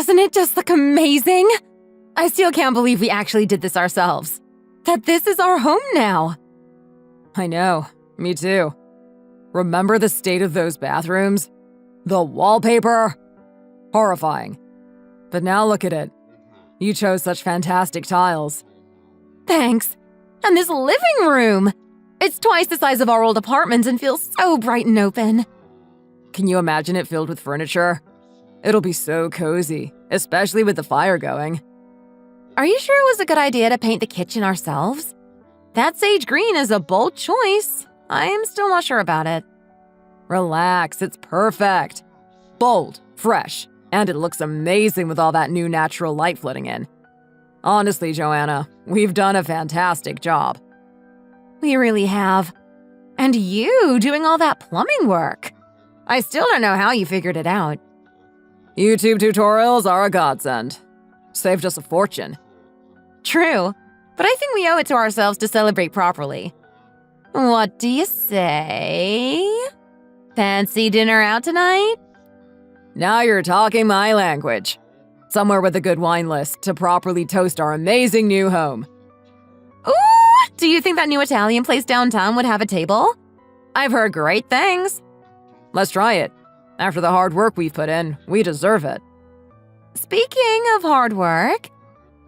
Doesn't it just look amazing? I still can't believe we actually did this ourselves. That this is our home now. I know, me too. Remember the state of those bathrooms? The wallpaper? Horrifying. But now look at it. You chose such fantastic tiles. Thanks. And this living room! It's twice the size of our old apartment and feels so bright and open. Can you imagine it filled with furniture? It'll be so cozy, especially with the fire going. Are you sure it was a good idea to paint the kitchen ourselves? That sage green is a bold choice. I am still not sure about it. Relax, it's perfect. Bold, fresh, and it looks amazing with all that new natural light flooding in. Honestly, Joanna, we've done a fantastic job. We really have. And you doing all that plumbing work. I still don't know how you figured it out. YouTube tutorials are a godsend. Saved us a fortune. True, but I think we owe it to ourselves to celebrate properly. What do you say? Fancy dinner out tonight? Now you're talking my language. Somewhere with a good wine list to properly toast our amazing new home. Ooh! Do you think that new Italian place downtown would have a table? I've heard great things. Let's try it. After the hard work we've put in, we deserve it. Speaking of hard work,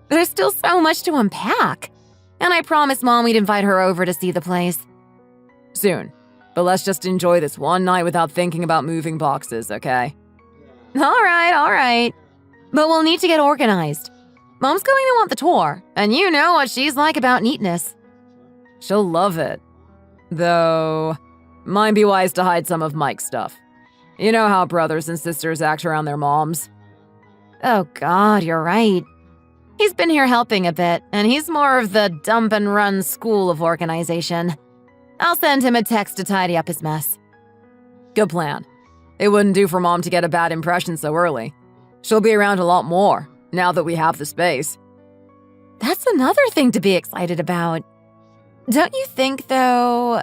there's still so much to unpack. And I promised Mom we'd invite her over to see the place. Soon. But let's just enjoy this one night without thinking about moving boxes, okay? All right. But we'll need to get organized. Mom's going to want the tour, and you know what she's like about neatness. She'll love it. Though, might be wise to hide some of Mike's stuff. You know how brothers and sisters act around their moms. Oh God, you're right. He's been here helping a bit, and he's more of the dump and run school of organization. I'll send him a text to tidy up his mess. Good plan. It wouldn't do for Mom to get a bad impression so early. She'll be around a lot more, now that we have the space. That's another thing to be excited about. Don't you think, though,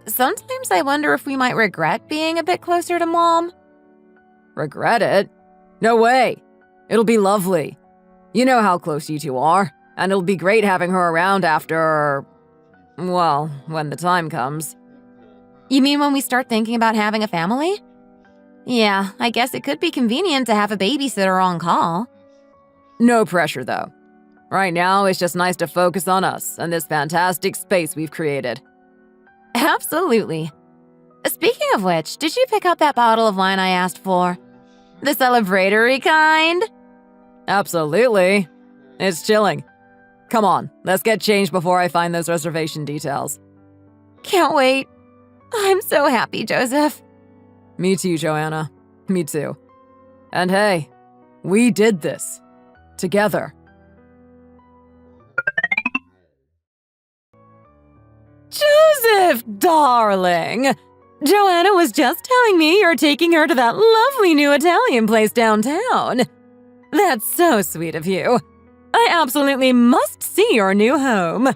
sometimes I wonder if we might regret being a bit closer to Mom? Regret it? No way. It'll be lovely. You know how close you two are, and it'll be great having her around after… well, when the time comes. You mean when we start thinking about having a family? Yeah, I guess it could be convenient to have a babysitter on call. No pressure, though. Right now, it's just nice to focus on us and this fantastic space we've created. Absolutely. Speaking of which, did you pick up that bottle of wine I asked for? The celebratory kind? Absolutely. It's chilling. Come on, let's get changed before I find those reservation details. Can't wait. I'm so happy, Joseph. Me too, Joanna. Me too. And hey, we did this. Together. Joseph, darling! Joanna was just telling me you're taking her to that lovely new Italian place downtown. That's so sweet of you. I absolutely must see your new home.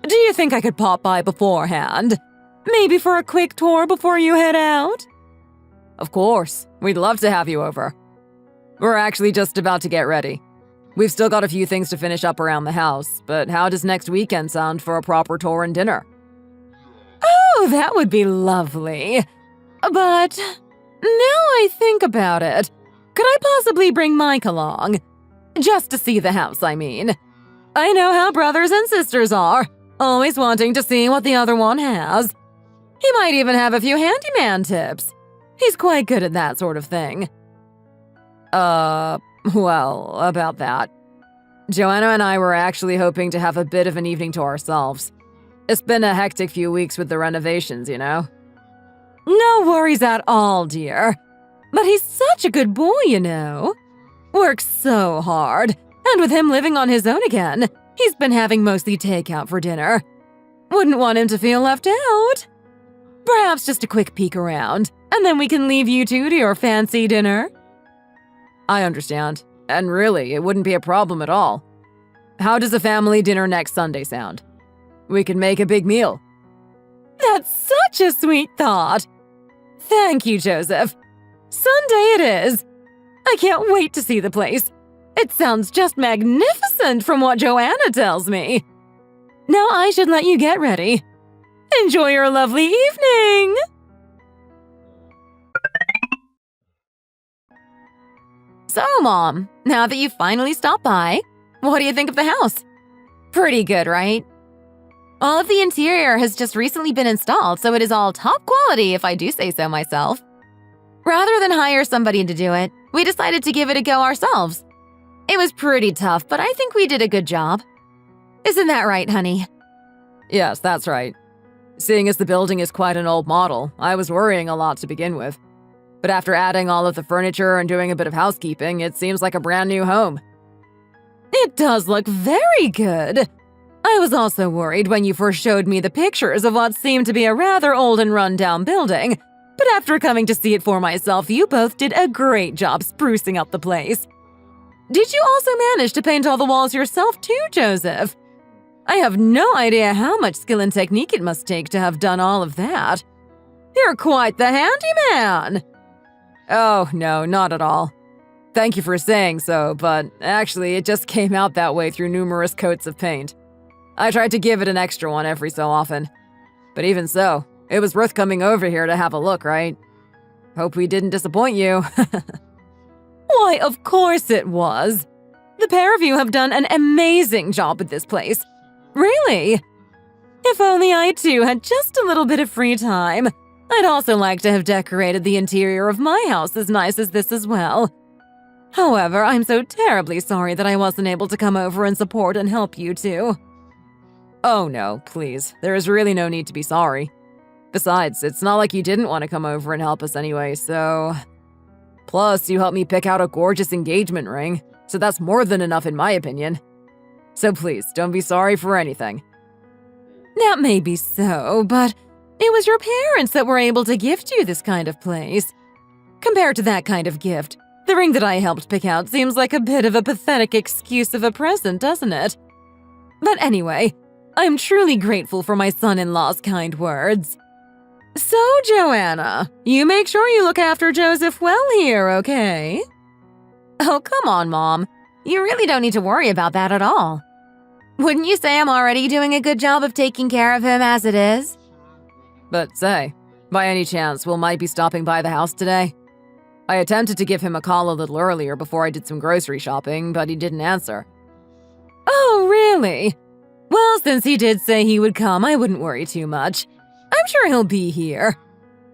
Do you think I could pop by beforehand? Maybe for a quick tour before you head out? Of course. We'd love to have you over. We're actually just about to get ready. We've still got a few things to finish up around the house, but how does next weekend sound for a proper tour and dinner? Oh, that would be lovely. But now I think about it, could I possibly bring Mike along? Just to see the house, I mean. I know how brothers and sisters are, always wanting to see what the other one has. He might even have a few handyman tips. He's quite good at that sort of thing. Well, about that. Joanna and I were actually hoping to have a bit of an evening to ourselves. It's been a hectic few weeks with the renovations, you know? No worries at all, dear. But he's such a good boy, you know. Works so hard, and with him living on his own again, he's been having mostly takeout for dinner. Wouldn't want him to feel left out. Perhaps just a quick peek around, and then we can leave you two to your fancy dinner. I understand. And really, it wouldn't be a problem at all. How does a family dinner next Sunday sound? We could make a big meal. That's such a sweet thought. Thank you, Joseph. Sunday it is. I can't wait to see the place. It sounds just magnificent from what Joanna tells me. Now I should let you get ready. Enjoy your lovely evening! So, Mom, now that you've finally stopped by, what do you think of the house? Pretty good, right? All of the interior has just recently been installed, so it is all top quality if I do say so myself. Rather than hire somebody to do it, we decided to give it a go ourselves. It was pretty tough, but I think we did a good job. Isn't that right, honey? Yes, that's right. Seeing as the building is quite an old model, I was worrying a lot to begin with. But after adding all of the furniture and doing a bit of housekeeping, it seems like a brand new home. It does look very good. I was also worried when you first showed me the pictures of what seemed to be a rather old and run-down building, but after coming to see it for myself, you both did a great job sprucing up the place. Did you also manage to paint all the walls yourself too, Joseph? I have no idea how much skill and technique it must take to have done all of that. You're quite the handyman! Oh, no, not at all. Thank you for saying so, but actually it just came out that way through numerous coats of paint. I tried to give it an extra one every so often. But even so, it was worth coming over here to have a look, right? Hope we didn't disappoint you. Why, of course it was. The pair of you have done an amazing job with this place. Really? If only I too had just a little bit of free time. I'd also like to have decorated the interior of my house as nice as this as well. However, I'm so terribly sorry that I wasn't able to come over and support and help you two. Oh no, please. There is really no need to be sorry. Besides, it's not like you didn't want to come over and help us anyway, so… Plus, you helped me pick out a gorgeous engagement ring, so that's more than enough in my opinion. So please, don't be sorry for anything. That may be so, but it was your parents that were able to gift you this kind of place. Compared to that kind of gift, the ring that I helped pick out seems like a bit of a pathetic excuse of a present, doesn't it? But anyway, I'm truly grateful for my son-in-law's kind words. So, Joanna, you make sure you look after Joseph well here, okay? Oh, come on, Mom. You really don't need to worry about that at all. Wouldn't you say I'm already doing a good job of taking care of him as it is? But say, by any chance, will Mike be stopping by the house today? I attempted to give him a call a little earlier before I did some grocery shopping, but he didn't answer. Oh, really? Well, since he did say he would come, I wouldn't worry too much. I'm sure he'll be here.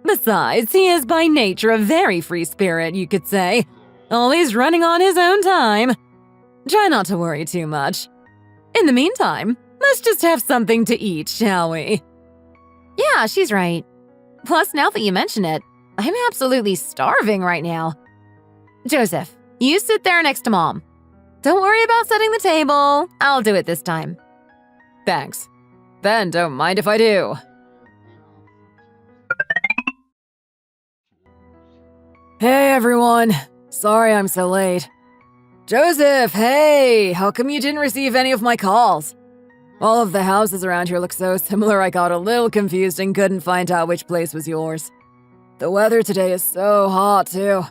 Besides, he is by nature a very free spirit, you could say. Always running on his own time. Try not to worry too much. In the meantime, let's just have something to eat, shall we? Yeah, she's right. Plus, now that you mention it, I'm absolutely starving right now. Joseph, you sit there next to Mom. Don't worry about setting the table. I'll do it this time. Thanks. Then don't mind if I do. Hey everyone, sorry I'm so late. Joseph, hey, how come you didn't receive any of my calls? All of the houses around here look so similar I got a little confused and couldn't find out which place was yours. The weather today is so hot too.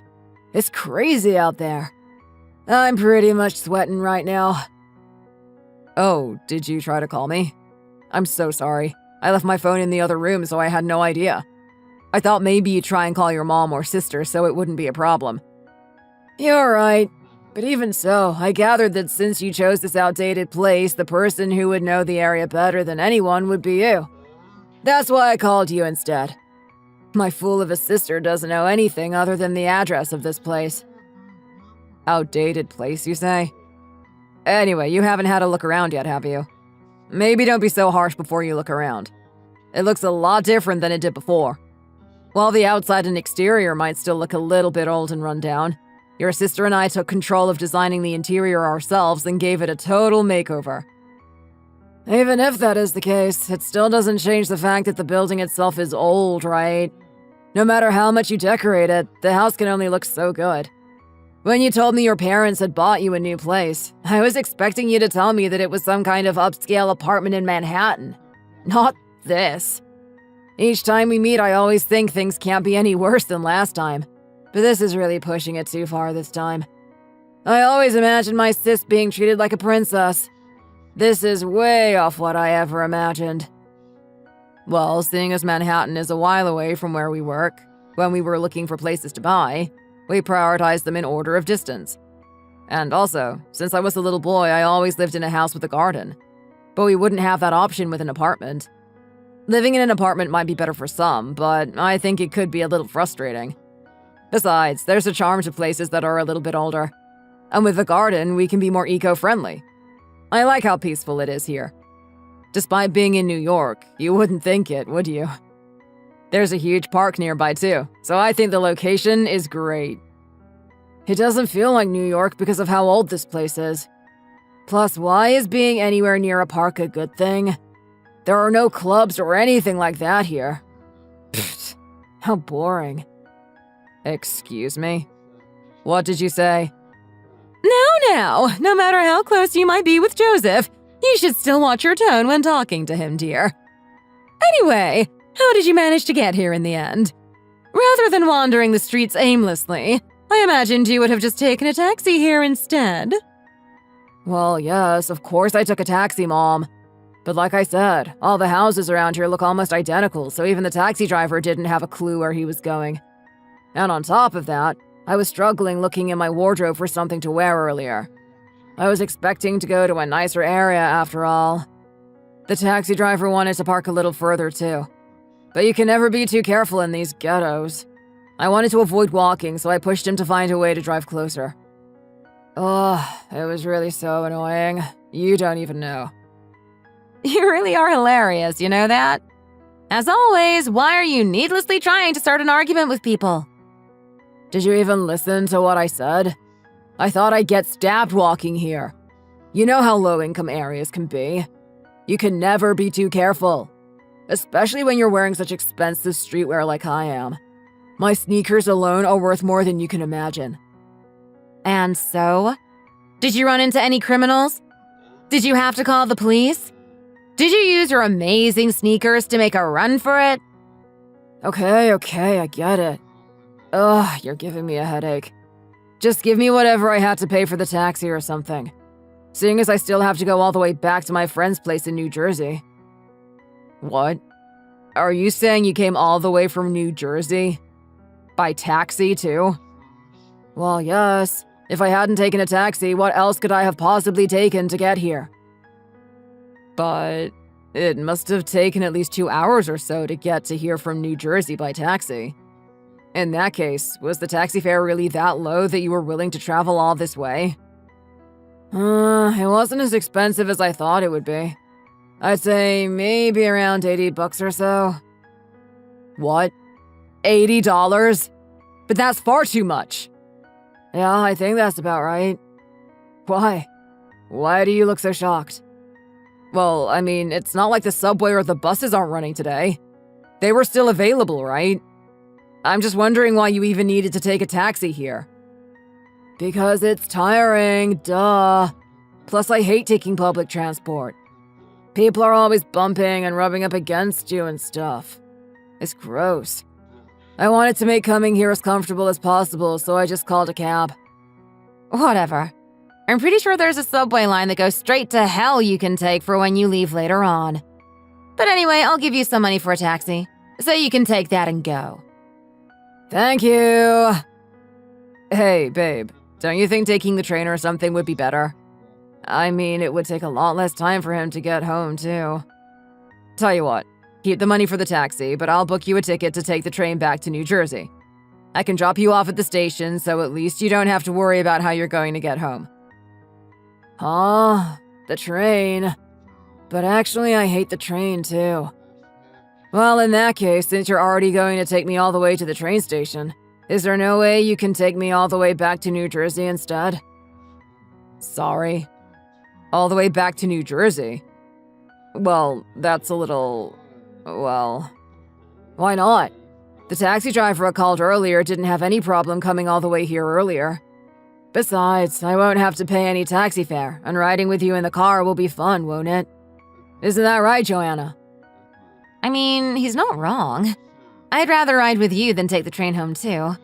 It's crazy out there. I'm pretty much sweating right now. Oh, did you try to call me? I'm so sorry. I left my phone in the other room so I had no idea. I thought maybe you'd try and call your mom or sister so it wouldn't be a problem. You're right. But even so, I gathered that since you chose this outdated place, the person who would know the area better than anyone would be you. That's why I called you instead. My fool of a sister doesn't know anything other than the address of this place. Outdated place, you say? Anyway, you haven't had a look around yet, have you? Maybe don't be so harsh before you look around. It looks a lot different than it did before. While the outside and exterior might still look a little bit old and run down, your sister and I took control of designing the interior ourselves and gave it a total makeover. Even if that is the case, it still doesn't change the fact that the building itself is old, right? No matter how much you decorate it, the house can only look so good. When you told me your parents had bought you a new place, I was expecting you to tell me that it was some kind of upscale apartment in Manhattan. Not this. Each time we meet, I always think things can't be any worse than last time. but this is really pushing it too far this time. I always imagined my sis being treated like a princess. This is way off what I ever imagined. Well, seeing as Manhattan is a while away from where we work, when we were looking for places to buy, we prioritized them in order of distance. And also, since I was a little boy, I always lived in a house with a garden. But we wouldn't have that option with an apartment. Living in an apartment might be better for some, but I think it could be a little frustrating. Besides, there's a charm to places that are a little bit older. And with the garden, we can be more eco-friendly. I like how peaceful it is here. Despite being in New York, you wouldn't think it, would you? There's a huge park nearby too, so I think the location is great. It doesn't feel like New York because of how old this place is. Plus, why is being anywhere near a park a good thing? There are no clubs or anything like that here. Pfft, how boring. Excuse me? What did you say? Now, no matter how close you might be with Joseph, you should still watch your tone when talking to him, dear. Anyway, how did you manage to get here in the end? Rather than wandering the streets aimlessly, I imagined you would have just taken a taxi here instead. Well, yes, of course I took a taxi, Mom. But like I said, all the houses around here look almost identical, so even the taxi driver didn't have a clue where he was going. And on top of that, I was struggling looking in my wardrobe for something to wear earlier. I was expecting to go to a nicer area after all. The taxi driver wanted to park a little further too. But you can never be too careful in these ghettos. I wanted to avoid walking, so I pushed him to find a way to drive closer. Oh, it was really so annoying. You don't even know. You really are hilarious, you know that? As always, why are you needlessly trying to start an argument with people? Did you even listen to what I said? I thought I'd get stabbed walking here. You know how low-income areas can be. You can never be too careful. Especially when you're wearing such expensive streetwear like I am. My sneakers alone are worth more than you can imagine. And so? Did you run into any criminals? Did you have to call the police? Did you use your amazing sneakers to make a run for it? Okay, I get it. Ugh, you're giving me a headache. Just give me whatever I had to pay for the taxi or something. Seeing as I still have to go all the way back to my friend's place in New Jersey. What? Are you saying you came all the way from New Jersey? By taxi, too? Well, yes. If I hadn't taken a taxi, what else could I have possibly taken to get here? But it must have taken at least 2 hours or so to get to here from New Jersey by taxi. In that case, was the taxi fare really that low that you were willing to travel all this way? It wasn't as expensive as I thought it would be. I'd say maybe around $80 or so. What? $80? But that's far too much. Yeah, I think that's about right. Why? Why do you look so shocked? Well, I mean, it's not like the subway or the buses aren't running today. They were still available, right? I'm just wondering why you even needed to take a taxi here. Because it's tiring, duh. Plus, I hate taking public transport. People are always bumping and rubbing up against you and stuff. It's gross. I wanted to make coming here as comfortable as possible, so I just called a cab. Whatever. I'm pretty sure there's a subway line that goes straight to hell you can take for when you leave later on. But anyway, I'll give you some money for a taxi, so you can take that and go. Thank you. Hey, babe, don't you think taking the train or something would be better? I mean, it would take a lot less time for him to get home, too. Tell you what, keep the money for the taxi, but I'll book you a ticket to take the train back to New Jersey. I can drop you off at the station, so at least you don't have to worry about how you're going to get home. The train. But actually, I hate the train, too. Well, in that case, since you're already going to take me all the way to the train station, is there no way you can take me all the way back to New Jersey instead? Sorry. All the way back to New Jersey? Well, that's a little... well... Why not? The taxi driver I called earlier didn't have any problem coming all the way here earlier. Besides, I won't have to pay any taxi fare, and riding with you in the car will be fun, won't it? Isn't that right, Joanna? I mean, he's not wrong. I'd rather ride with you than take the train home, too.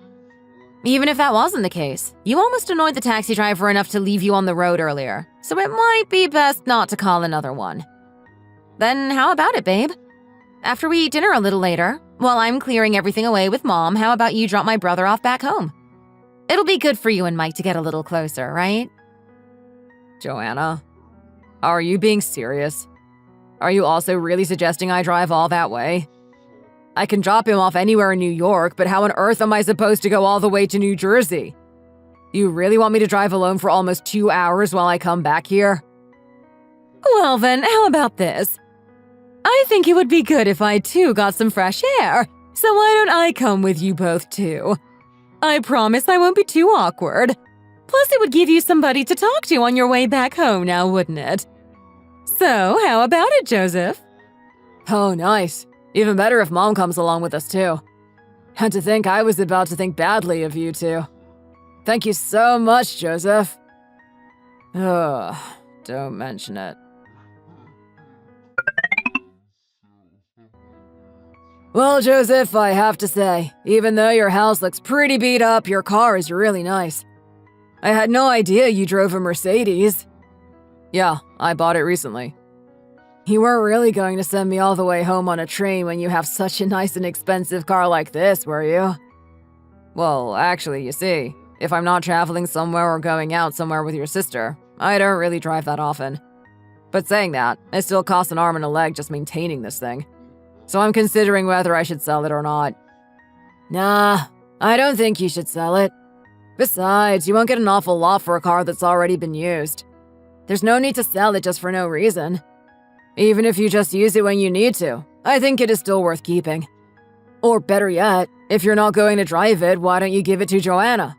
Even if that wasn't the case, you almost annoyed the taxi driver enough to leave you on the road earlier, so it might be best not to call another one. Then how about it, babe? After we eat dinner a little later, while I'm clearing everything away with Mom, how about you drop my brother off back home? It'll be good for you and Mike to get a little closer, right? Joanna, are you being serious? Are you also really suggesting I drive all that way? I can drop him off anywhere in New York, but how on earth am I supposed to go all the way to New Jersey? You really want me to drive alone for almost 2 hours while I come back here? Well then, how about this? I think it would be good if I too got some fresh air, so why don't I come with you both too? I promise I won't be too awkward. Plus it would give you somebody to talk to on your way back home now, wouldn't it? So, how about it, Joseph? Oh, nice. Even better if Mom comes along with us too. And to think I was about to think badly of you two. Thank you so much, Joseph. Ugh, don't mention it. Well, Joseph, I have to say, even though your house looks pretty beat up, your car is really nice. I had no idea you drove a Mercedes. Yeah, I bought it recently. You weren't really going to send me all the way home on a train when you have such a nice and expensive car like this, were you? Well, actually, you see, if I'm not traveling somewhere or going out somewhere with your sister, I don't really drive that often. But saying that, it still costs an arm and a leg just maintaining this thing. So I'm considering whether I should sell it or not. Nah, I don't think you should sell it. Besides, you won't get an awful lot for a car that's already been used. There's no need to sell it just for no reason. Even if you just use it when you need to, I think it is still worth keeping. Or better yet, if you're not going to drive it, why don't you give it to Joanna?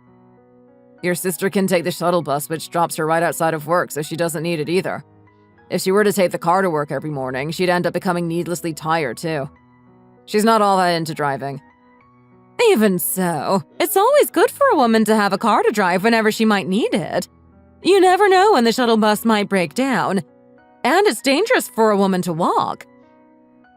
Your sister can take the shuttle bus, which drops her right outside of work, so she doesn't need it either. If she were to take the car to work every morning, she'd end up becoming needlessly tired, too. She's not all that into driving. Even so, it's always good for a woman to have a car to drive whenever she might need it. You never know when the shuttle bus might break down. And it's dangerous for a woman to walk.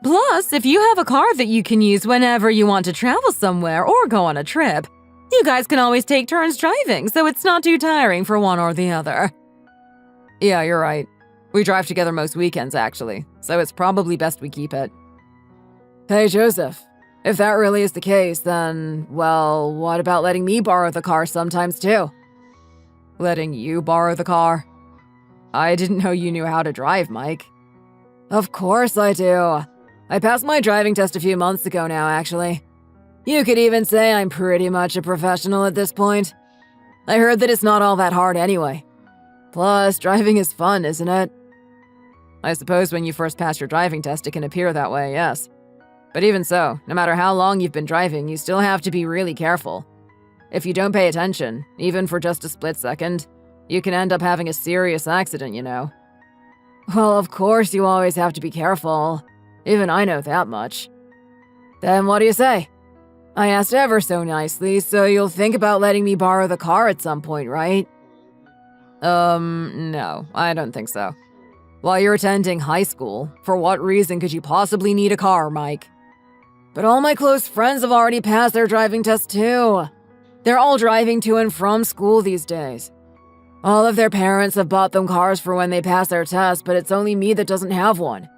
Plus, if you have a car that you can use whenever you want to travel somewhere or go on a trip, you guys can always take turns driving, so it's not too tiring for one or the other. Yeah, you're right. We drive together most weekends, actually, so it's probably best we keep it. Hey, Joseph, if that really is the case, then, well, what about letting me borrow the car sometimes, too? Letting you borrow the car? I didn't know you knew how to drive, Mike. Of course I do. I passed my driving test a few months ago now, actually. You could even say I'm pretty much a professional at this point. I heard that it's not all that hard anyway. Plus, driving is fun, isn't it? I suppose when you first pass your driving test, it can appear that way, yes. But even so, no matter how long you've been driving, you still have to be really careful. If you don't pay attention, even for just a split second, you can end up having a serious accident, you know. Well, of course you always have to be careful. Even I know that much. Then what do you say? I asked ever so nicely, so you'll think about letting me borrow the car at some point, right? No, I don't think so. While you're attending high school, for what reason could you possibly need a car, Mike? But all my close friends have already passed their driving test too. They're all driving to and from school these days. All of their parents have bought them cars for when they pass their test, but it's only me that doesn't have one.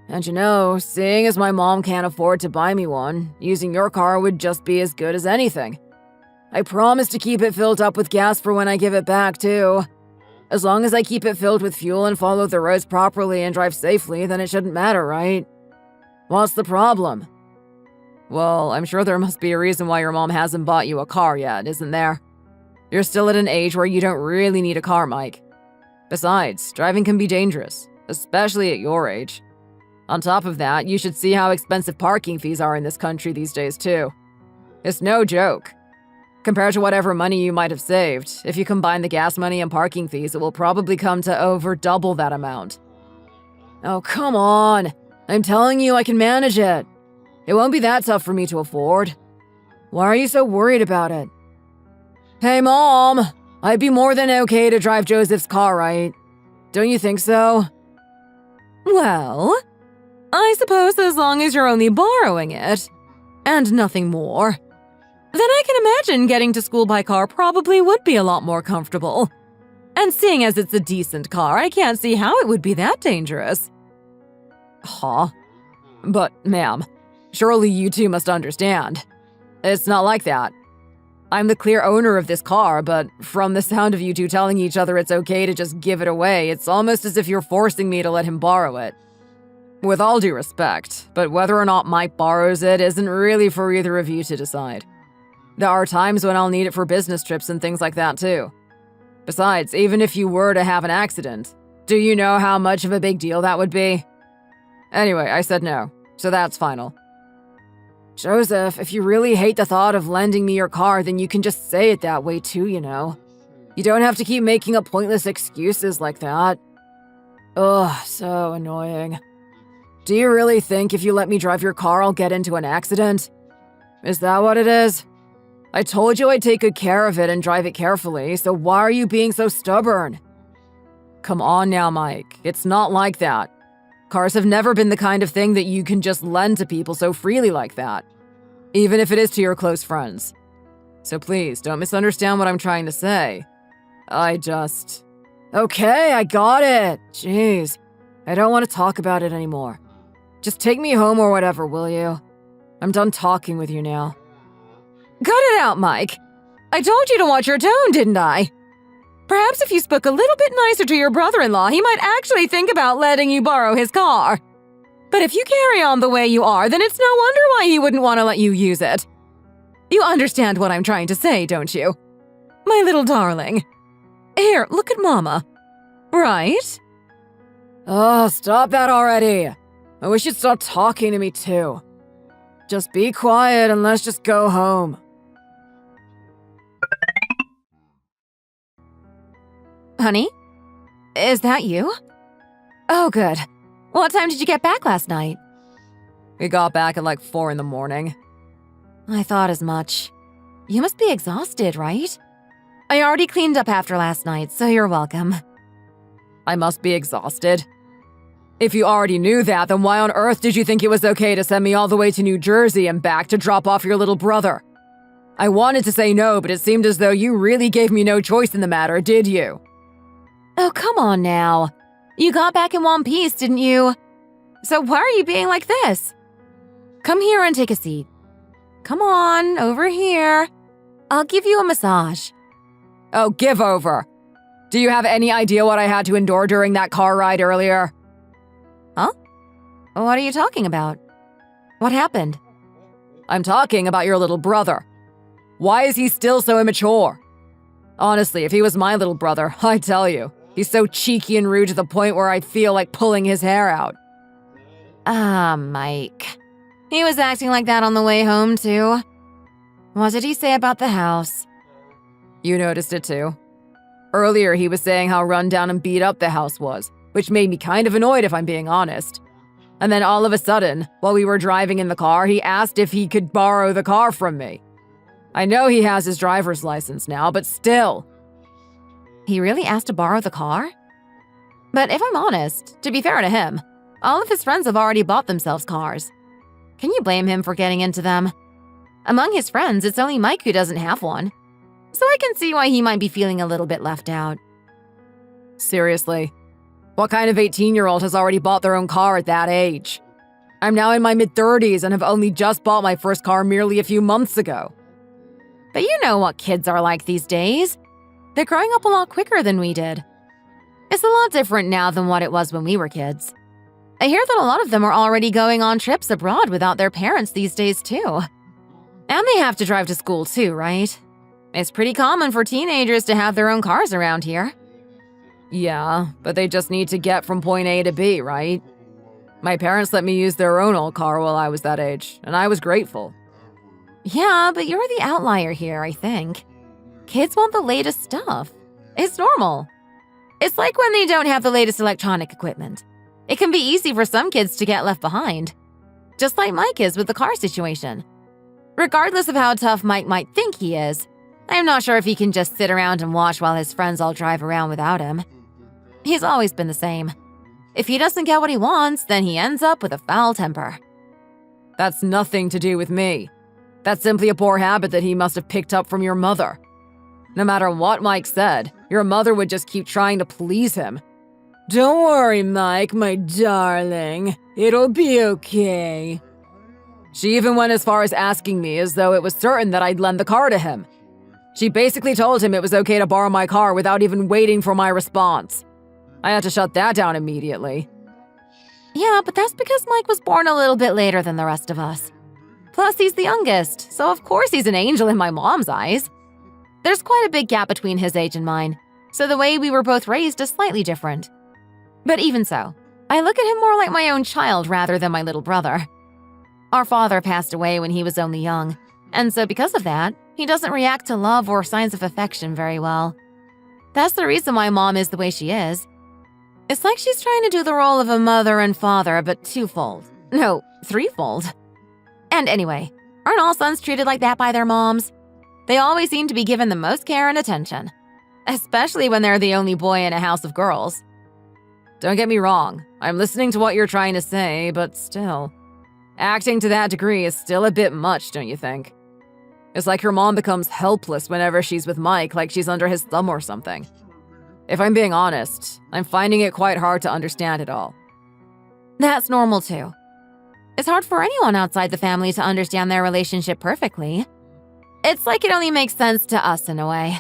And you know, seeing as my mom can't afford to buy me one, using your car would just be as good as anything. I promise to keep it filled up with gas for when I give it back, too. As long as I keep it filled with fuel and follow the roads properly and drive safely, then it shouldn't matter, right? What's the problem? Well, I'm sure there must be a reason why your mom hasn't bought you a car yet, isn't there? You're still at an age where you don't really need a car, Mike. Besides, driving can be dangerous, especially at your age. On top of that, you should see how expensive parking fees are in this country these days, too. It's no joke. Compared to whatever money you might have saved, if you combine the gas money and parking fees, it will probably come to over double that amount. Oh, come on. I'm telling you I can manage it. It won't be that tough for me to afford. Why are you so worried about it? Hey, Mom! I'd be more than okay to drive Joseph's car, right? Don't you think so? Well, I suppose as long as you're only borrowing it, and nothing more. then I can imagine getting to school by car probably would be a lot more comfortable. And seeing as it's a decent car, I can't see how it would be that dangerous. Huh? But, ma'am, surely you two must understand. It's not like that. I'm the clear owner of this car, but from the sound of you two telling each other it's okay to just give it away, it's almost as if you're forcing me to let him borrow it. With all due respect, but whether or not Mike borrows it isn't really for either of you to decide. There are times when I'll need it for business trips and things like that too. Besides, even if you were to have an accident, do you know how much of a big deal that would be? Anyway, I said no, so that's final. Joseph, if you really hate the thought of lending me your car, then you can just say it that way too, you know? You don't have to keep making up pointless excuses like that. Ugh, so annoying. Do you really think if you let me drive your car, I'll get into an accident? Is that what it is? I told you I'd take good care of it and drive it carefully, so why are you being so stubborn? Come on now, Mike. It's not like that. Cars have never been the kind of thing that you can just lend to people so freely like that, even if it is to your close friends. So please, don't misunderstand what I'm trying to say. Okay, I got it. Jeez, I don't want to talk about it anymore. Just take me home or whatever, will you? I'm done talking with you now. Cut it out, Mike. I told you to watch your tone, didn't I? Perhaps if you spoke a little bit nicer to your brother-in-law, he might actually think about letting you borrow his car. But if you carry on the way you are, then it's no wonder why he wouldn't want to let you use it. You understand what I'm trying to say, don't you? My little darling. Here, look at Mama. Right? Oh, stop that already. I wish you'd stop talking to me too. Just be quiet and let's just go home. Honey? Is that you? Oh, good. What time did you get back last night? We got back at like 4 in the morning. I thought as much. You must be exhausted, right? I already cleaned up after last night, so you're welcome. I must be exhausted. If you already knew that, then why on earth did you think it was okay to send me all the way to New Jersey and back to drop off your little brother? I wanted to say no, but it seemed as though you really gave me no choice in the matter, did you? Oh, come on now. You got back in one piece, didn't you? So why are you being like this? Come here and take a seat. Come on, over here. I'll give you a massage. Oh, give over. Do you have any idea what I had to endure during that car ride earlier? Huh? What are you talking about? What happened? I'm talking about your little brother. Why is he still so immature? Honestly, if he was my little brother, I tell you, he's so cheeky and rude to the point where I feel like pulling his hair out. Mike. He was acting like that on the way home, too. What did he say about the house? You noticed it, too. Earlier, he was saying how run down and beat up the house was, which made me kind of annoyed if I'm being honest. And then all of a sudden, while we were driving in the car, he asked if he could borrow the car from me. I know he has his driver's license now, but still. He really asked to borrow the car? But if I'm honest, to be fair to him, all of his friends have already bought themselves cars. Can you blame him for getting into them? Among his friends, it's only Mike who doesn't have one. So I can see why he might be feeling a little bit left out. Seriously, what kind of 18-year-old has already bought their own car at that age? I'm now in my mid-30s and have only just bought my first car merely a few months ago. But you know what kids are like these days. They're growing up a lot quicker than we did. It's a lot different now than what it was when we were kids. I hear that a lot of them are already going on trips abroad without their parents these days, too. And they have to drive to school, too, right? It's pretty common for teenagers to have their own cars around here. Yeah, but they just need to get from point A to B, right? My parents let me use their own old car while I was that age, and I was grateful. Yeah, but you're the outlier here, I think. Kids want the latest stuff. It's normal. It's like when they don't have the latest electronic equipment. It can be easy for some kids to get left behind. Just like Mike is with the car situation. Regardless of how tough Mike might think he is, I'm not sure if he can just sit around and watch while his friends all drive around without him. He's always been the same. If he doesn't get what he wants, then he ends up with a foul temper. That's nothing to do with me. That's simply a poor habit that he must have picked up from your mother. No matter what Mike said, your mother would just keep trying to please him. Don't worry, Mike, my darling. It'll be okay. She even went as far as asking me as though it was certain that I'd lend the car to him. She basically told him it was okay to borrow my car without even waiting for my response. I had to shut that down immediately. Yeah, but that's because Mike was born a little bit later than the rest of us. Plus, he's the youngest, so of course he's an angel in my mom's eyes. There's quite a big gap between his age and mine, so the way we were both raised is slightly different. But even so, I look at him more like my own child rather than my little brother. Our father passed away when he was only young, and so because of that, he doesn't react to love or signs of affection very well. That's the reason why Mom is the way she is. It's like she's trying to do the role of a mother and father, but twofold. No, threefold. And anyway, aren't all sons treated like that by their moms? They always seem to be given the most care and attention, especially when they're the only boy in a house of girls. Don't get me wrong, I'm listening to what you're trying to say, but still. Acting to that degree is still a bit much, don't you think? It's like your mom becomes helpless whenever she's with Mike, like she's under his thumb or something. If I'm being honest, I'm finding it quite hard to understand it all. That's normal too. It's hard for anyone outside the family to understand their relationship perfectly. It's like it only makes sense to us in a way.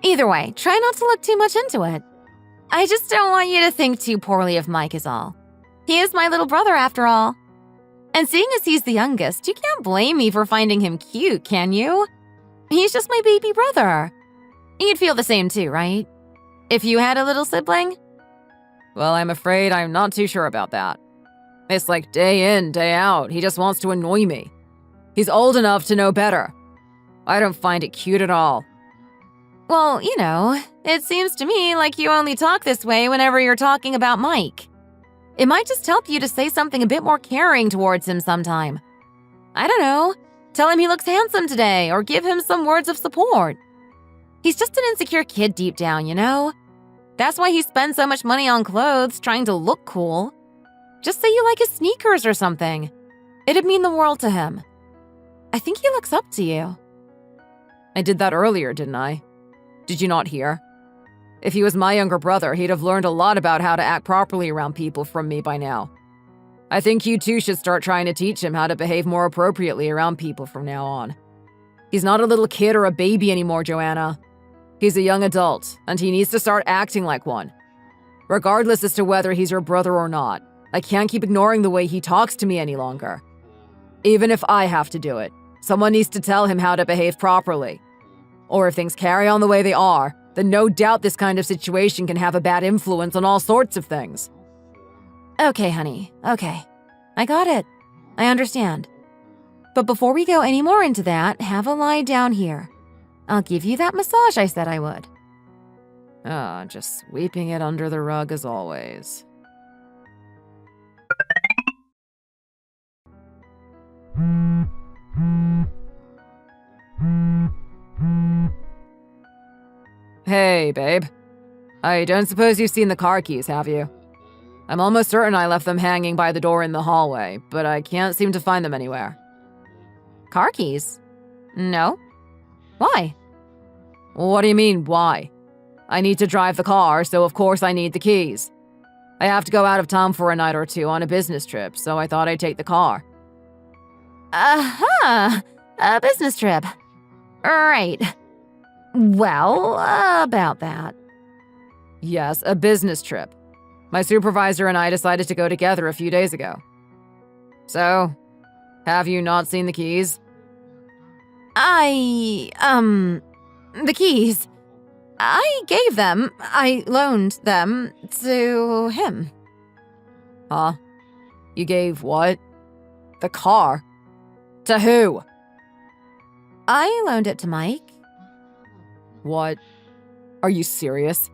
Either way, try not to look too much into it. I just don't want you to think too poorly of Mike is all. He is my little brother after all. And seeing as he's the youngest, you can't blame me for finding him cute, can you? He's just my baby brother. You'd feel the same too, right? If you had a little sibling? Well, I'm afraid I'm not too sure about that. It's like day in, day out, he just wants to annoy me. He's old enough to know better. I don't find it cute at all. Well, you know, it seems to me like you only talk this way whenever you're talking about Mike. It might just help you to say something a bit more caring towards him sometime. I don't know, tell him he looks handsome today or give him some words of support. He's just an insecure kid deep down, you know? That's why he spends so much money on clothes trying to look cool. Just say you like his sneakers or something. It'd mean the world to him. I think he looks up to you. I did that earlier, didn't I? Did you not hear? If he was my younger brother, he'd have learned a lot about how to act properly around people from me by now. I think you too should start trying to teach him how to behave more appropriately around people from now on. He's not a little kid or a baby anymore, Joanna. He's a young adult, and he needs to start acting like one. Regardless as to whether he's your brother or not, I can't keep ignoring the way he talks to me any longer. Even if I have to do it, someone needs to tell him how to behave properly. Or if things carry on the way they are, then no doubt this kind of situation can have a bad influence on all sorts of things. Okay, honey, okay. I got it. I understand. But before we go any more into that, have a lie down here. I'll give you that massage I said I would. Just sweeping it under the rug as always. Hey, babe. I don't suppose you've seen the car keys, have you? I'm almost certain I left them hanging by the door in the hallway, but I can't seem to find them anywhere. Car keys? No. Why? What do you mean, why? I need to drive the car, so of course I need the keys. I have to go out of town for a night or two on a business trip, so I thought I'd take the car. A business trip. Right. Well, about that. Yes, a business trip. My supervisor and I decided to go together a few days ago. So, have you not seen the keys? The keys. I gave them, I loaned them to him. Huh? You gave what? The car? To who? I loaned it to Mike. What? Are you serious?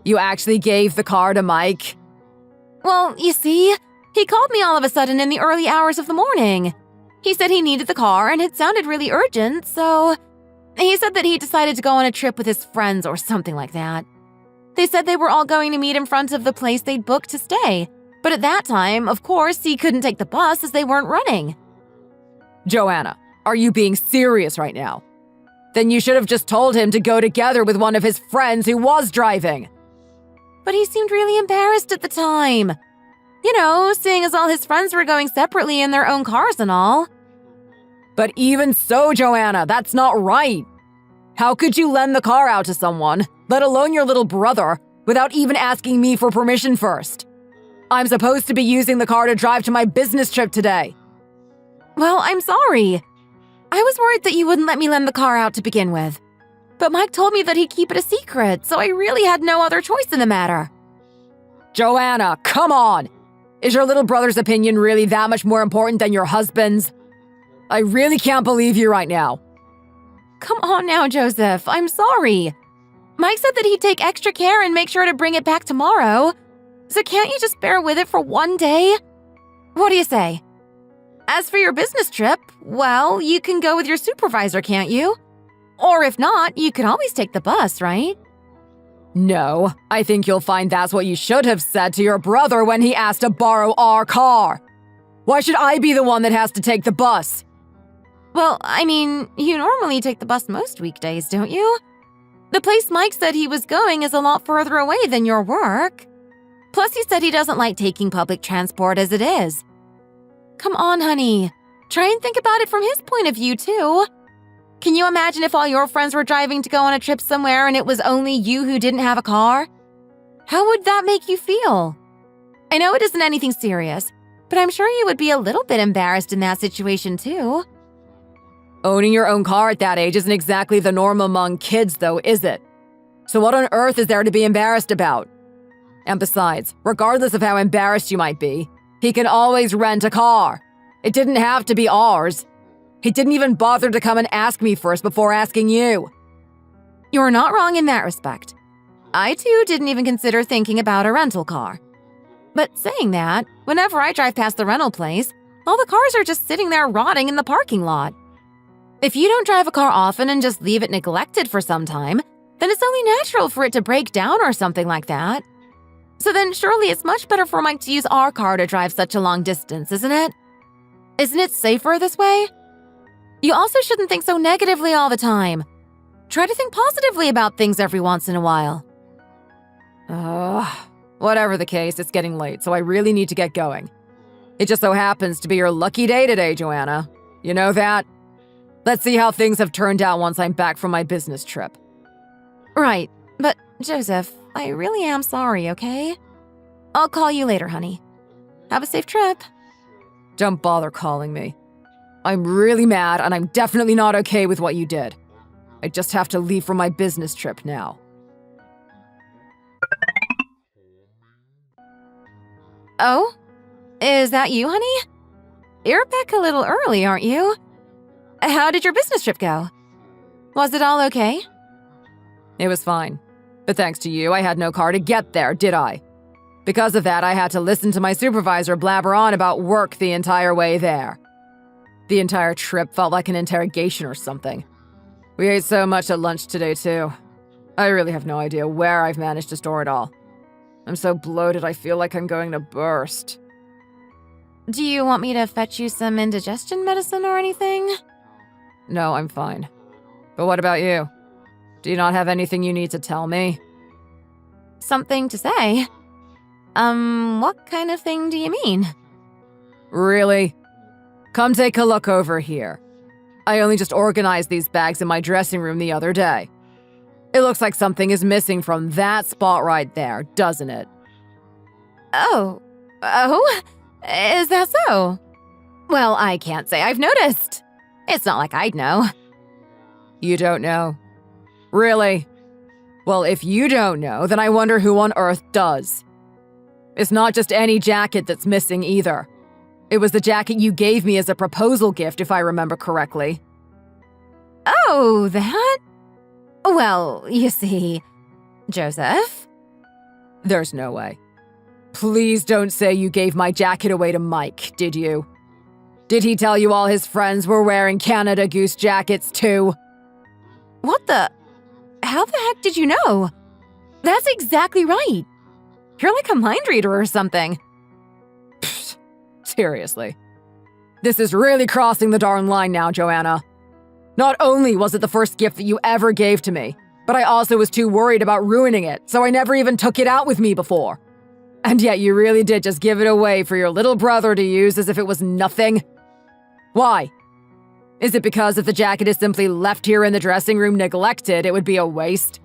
You actually gave the car to Mike? Well, you see, he called me all of a sudden in the early hours of the morning. He said he needed the car and it sounded really urgent, so he said that he decided to go on a trip with his friends or something like that. They said they were all going to meet in front of the place they'd booked to stay, but at that time, of course, he couldn't take the bus as they weren't running. Joanna, Are you being serious right now? Then you should have just told him to go together with one of his friends who was driving. But he seemed really embarrassed at the time. You know, seeing as all his friends were going separately in their own cars and all. But even so, Joanna, that's not right. How could you lend the car out to someone, let alone your little brother, without even asking me for permission first? I'm supposed to be using the car to drive to my business trip today. Well, I'm sorry. I was worried that you wouldn't let me lend the car out to begin with. But Mike told me that he'd keep it a secret, so I really had no other choice in the matter. Joanna, come on! Is your little brother's opinion really that much more important than your husband's? I really can't believe you right now. Come on now, Joseph. I'm sorry. Mike said that he'd take extra care and make sure to bring it back tomorrow. So can't you just bear with it for one day? What do you say? As for your business trip, well, you can go with your supervisor, can't you? Or if not, you can always take the bus, right? No, I think you'll find that's what you should have said to your brother when he asked to borrow our car. Why should I be the one that has to take the bus? Well, I mean, you normally take the bus most weekdays, don't you? The place Mike said he was going is a lot further away than your work. Plus, he said he doesn't like taking public transport as it is. Come on, honey. Try and think about it from his point of view, too. Can you imagine if all your friends were driving to go on a trip somewhere and it was only you who didn't have a car? How would that make you feel? I know it isn't anything serious, but I'm sure you would be a little bit embarrassed in that situation, too. Owning your own car at that age isn't exactly the norm among kids, though, is it? So what on earth is there to be embarrassed about? And besides, regardless of how embarrassed you might be, he can always rent a car. It didn't have to be ours. He didn't even bother to come and ask me first before asking you. You're not wrong in that respect. I, too, didn't even consider thinking about a rental car. But saying that, whenever I drive past the rental place, all the cars are just sitting there rotting in the parking lot. If you don't drive a car often and just leave it neglected for some time, then it's only natural for it to break down or something like that. So then surely it's much better for Mike to use our car to drive such a long distance, isn't it? Isn't it safer this way? You also shouldn't think so negatively all the time. Try to think positively about things every once in a while. Whatever the case, it's getting late, so I really need to get going. It just so happens to be your lucky day today, Joanna. You know that? Let's see how things have turned out once I'm back from my business trip. Right, but Joseph, I really am sorry, okay? I'll call you later, honey. Have a safe trip. Don't bother calling me. I'm really mad, and I'm definitely not okay with what you did. I just have to leave for my business trip now. Oh? Is that you, honey? You're back a little early, aren't you? How did your business trip go? Was it all okay? It was fine. But thanks to you, I had no car to get there, did I? Because of that, I had to listen to my supervisor blabber on about work the entire way there. The entire trip felt like an interrogation or something. We ate so much at lunch today, too. I really have no idea where I've managed to store it all. I'm so bloated, I feel like I'm going to burst. Do you want me to fetch you some indigestion medicine or anything? No, I'm fine. But what about you? Do you not have anything you need to tell me? Something to say? What kind of thing do you mean? Really? Come take a look over here. I only just organized these bags in my dressing room the other day. It looks like something is missing from that spot right there, doesn't it? Oh, is that so? Well, I can't say I've noticed. It's not like I'd know. You don't know? Really? Well, if you don't know, then I wonder who on earth does. It's not just any jacket that's missing either. It was the jacket you gave me as a proposal gift, if I remember correctly. Oh, that? Well, you see, Joseph? There's no way. Please don't say you gave my jacket away to Mike, did you? Did he tell you all his friends were wearing Canada Goose jackets too? What the? How the heck did you know? That's exactly right. You're like a mind reader or something. Pfft, seriously. This is really crossing the darn line now, Joanna. Not only was it the first gift that you ever gave to me, but I also was too worried about ruining it, so I never even took it out with me before. And yet you really did just give it away for your little brother to use as if it was nothing? Why? Is it because if the jacket is simply left here in the dressing room neglected, it would be a waste?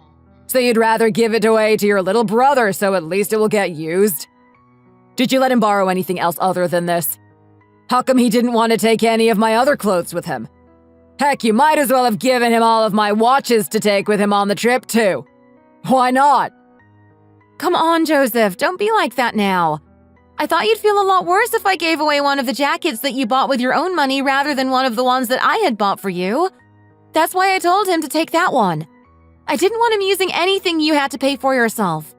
So you'd rather give it away to your little brother so at least it will get used? Did you let him borrow anything else other than this? How come he didn't want to take any of my other clothes with him? Heck, you might as well have given him all of my watches to take with him on the trip, too. Why not? Come on, Joseph, don't be like that now. I thought you'd feel a lot worse if I gave away one of the jackets that you bought with your own money rather than one of the ones that I had bought for you. That's why I told him to take that one. I didn't want him using anything you had to pay for yourself.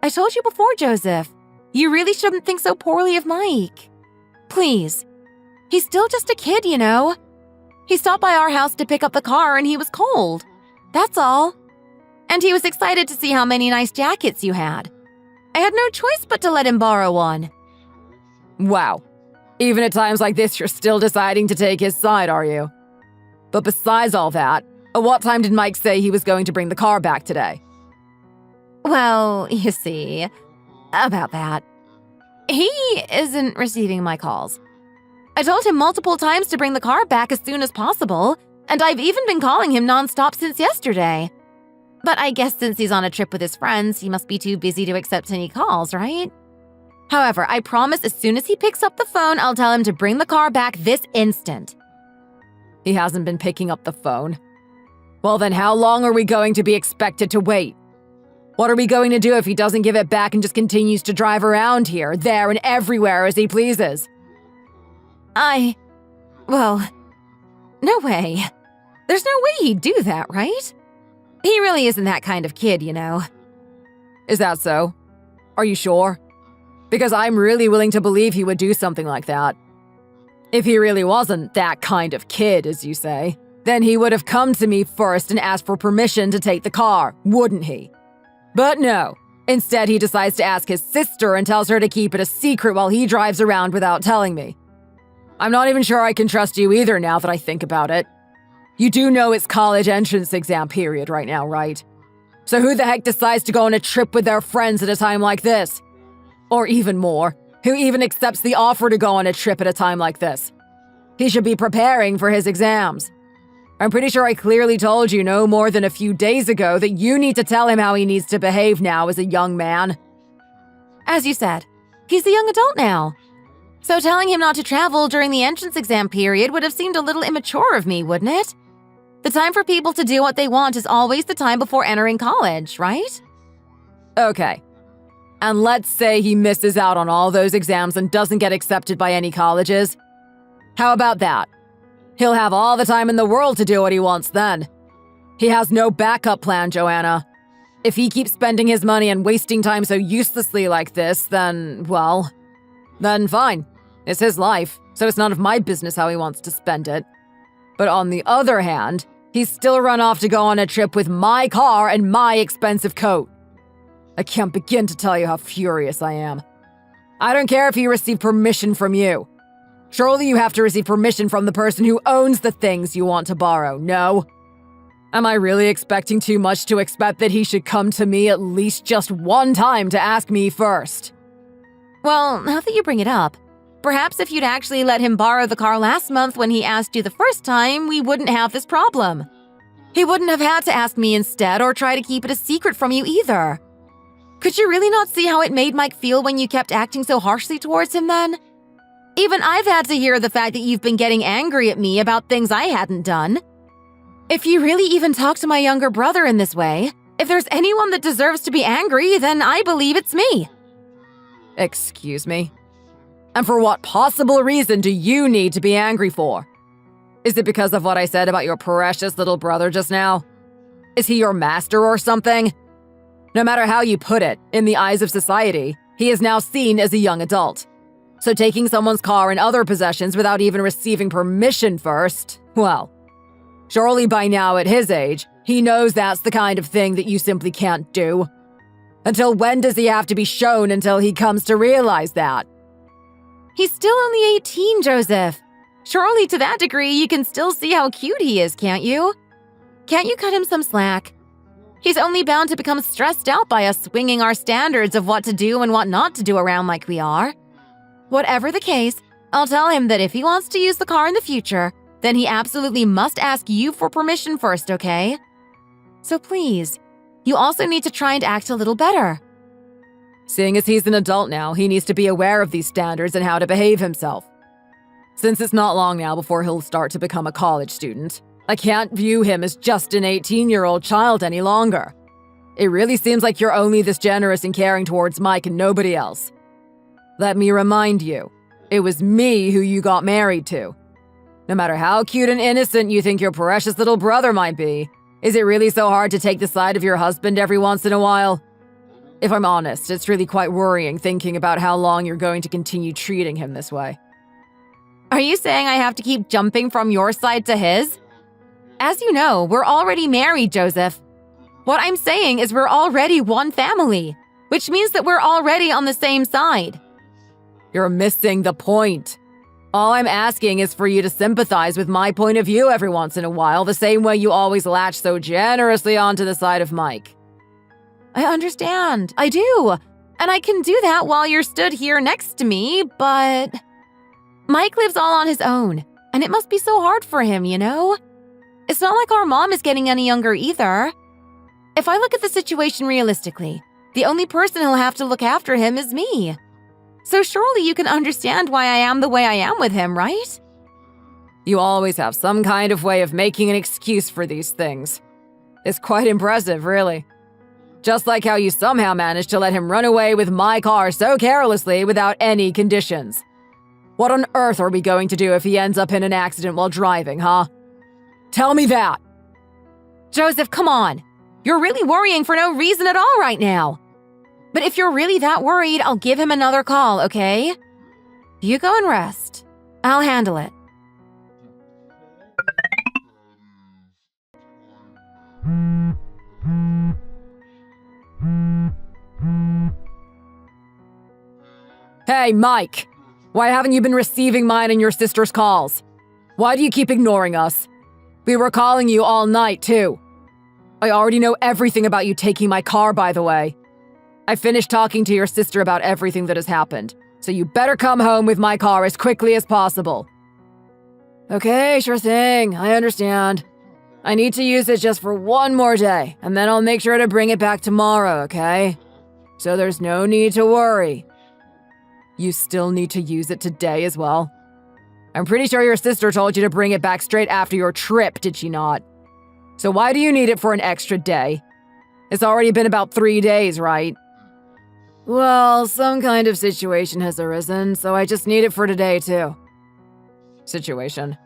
I told you before, Joseph, you really shouldn't think so poorly of Mike. Please. He's still just a kid, you know. He stopped by our house to pick up the car and he was cold. That's all. And he was excited to see how many nice jackets you had. I had no choice but to let him borrow one. Wow. Even at times like this, you're still deciding to take his side, are you? But besides all that, at what time did Mike say he was going to bring the car back today? Well, you see, about that. He isn't receiving my calls. I told him multiple times to bring the car back as soon as possible, and I've even been calling him nonstop since yesterday. But I guess since he's on a trip with his friends, he must be too busy to accept any calls, right? However, I promise as soon as he picks up the phone, I'll tell him to bring the car back this instant. He hasn't been picking up the phone. Well then, how long are we going to be expected to wait? What are we going to do if he doesn't give it back and just continues to drive around here, there, and everywhere as he pleases? Well, no way. There's no way he'd do that, right? He really isn't that kind of kid, you know. Is that so? Are you sure? Because I'm really willing to believe he would do something like that. If he really wasn't that kind of kid, as you say, then he would have come to me first and asked for permission to take the car, wouldn't he? But no. Instead, he decides to ask his sister and tells her to keep it a secret while he drives around without telling me. I'm not even sure I can trust you either now that I think about it. You do know it's college entrance exam period right now, right? So who the heck decides to go on a trip with their friends at a time like this? Or even more, who even accepts the offer to go on a trip at a time like this? He should be preparing for his exams. I'm pretty sure I clearly told you no more than a few days ago that you need to tell him how he needs to behave now as a young man. As you said, he's a young adult now. So telling him not to travel during the entrance exam period would have seemed a little immature of me, wouldn't it? The time for people to do what they want is always the time before entering college, right? Okay. And let's say he misses out on all those exams and doesn't get accepted by any colleges. How about that? He'll have all the time in the world to do what he wants then. He has no backup plan, Joanna. If he keeps spending his money and wasting time so uselessly like this, then fine. It's his life, so it's none of my business how he wants to spend it. But on the other hand, he's still run off to go on a trip with my car and my expensive coat. I can't begin to tell you how furious I am. I don't care if he received permission from you. Surely you have to receive permission from the person who owns the things you want to borrow, no? Am I really expecting too much to expect that he should come to me at least just one time to ask me first? Well, now that you bring it up, perhaps if you'd actually let him borrow the car last month when he asked you the first time, we wouldn't have this problem. He wouldn't have had to ask me instead or try to keep it a secret from you either. Could you really not see how it made Mike feel when you kept acting so harshly towards him then? Even I've had to hear the fact that you've been getting angry at me about things I hadn't done. If you really even talk to my younger brother in this way, if there's anyone that deserves to be angry, then I believe it's me. Excuse me? And for what possible reason do you need to be angry for? Is it because of what I said about your precious little brother just now? Is he your master or something? No matter how you put it, in the eyes of society, he is now seen as a young adult. So taking someone's car and other possessions without even receiving permission first, well, surely by now at his age, he knows that's the kind of thing that you simply can't do. Until when does he have to be shown until he comes to realize that? He's still only 18, Joseph. Surely to that degree, you can still see how cute he is, can't you? Can't you cut him some slack? He's only bound to become stressed out by us swinging our standards of what to do and what not to do around like we are. Whatever the case, I'll tell him that if he wants to use the car in the future, then he absolutely must ask you for permission first, okay? So please, you also need to try and act a little better. Seeing as he's an adult now, he needs to be aware of these standards and how to behave himself. Since it's not long now before he'll start to become a college student, I can't view him as just an 18-year-old child any longer. It really seems like you're only this generous and caring towards Mike and nobody else. Let me remind you, it was me who you got married to. No matter how cute and innocent you think your precious little brother might be, is it really so hard to take the side of your husband every once in a while? If I'm honest, it's really quite worrying thinking about how long you're going to continue treating him this way. Are you saying I have to keep jumping from your side to his? As you know, we're already married, Joseph. What I'm saying is we're already one family, which means that we're already on the same side. You're missing the point. All I'm asking is for you to sympathize with my point of view every once in a while, the same way you always latch so generously onto the side of Mike. I understand. I do. And I can do that while you're stood here next to me, but Mike lives all on his own, and it must be so hard for him, you know? It's not like our mom is getting any younger either. If I look at the situation realistically, the only person who'll have to look after him is me. So surely you can understand why I am the way I am with him, right? You always have some kind of way of making an excuse for these things. It's quite impressive, really. Just like how you somehow managed to let him run away with my car so carelessly without any conditions. What on earth are we going to do if he ends up in an accident while driving, huh? Tell me that! Joseph, come on. You're really worrying for no reason at all right now. But if you're really that worried, I'll give him another call, okay? You go and rest. I'll handle it. Hey, Mike! Why haven't you been receiving mine and your sister's calls? Why do you keep ignoring us? We were calling you all night, too. I already know everything about you taking my car, by the way. I finished talking to your sister about everything that has happened, so you better come home with my car as quickly as possible. Okay, sure thing. I understand. I need to use it just for one more day, and then I'll make sure to bring it back tomorrow, okay? So there's no need to worry. You still need to use it today as well? I'm pretty sure your sister told you to bring it back straight after your trip, did she not? So why do you need it for an extra day? It's already been about 3 days, right? Well, some kind of situation has arisen, so I just need it for today, too. Situation?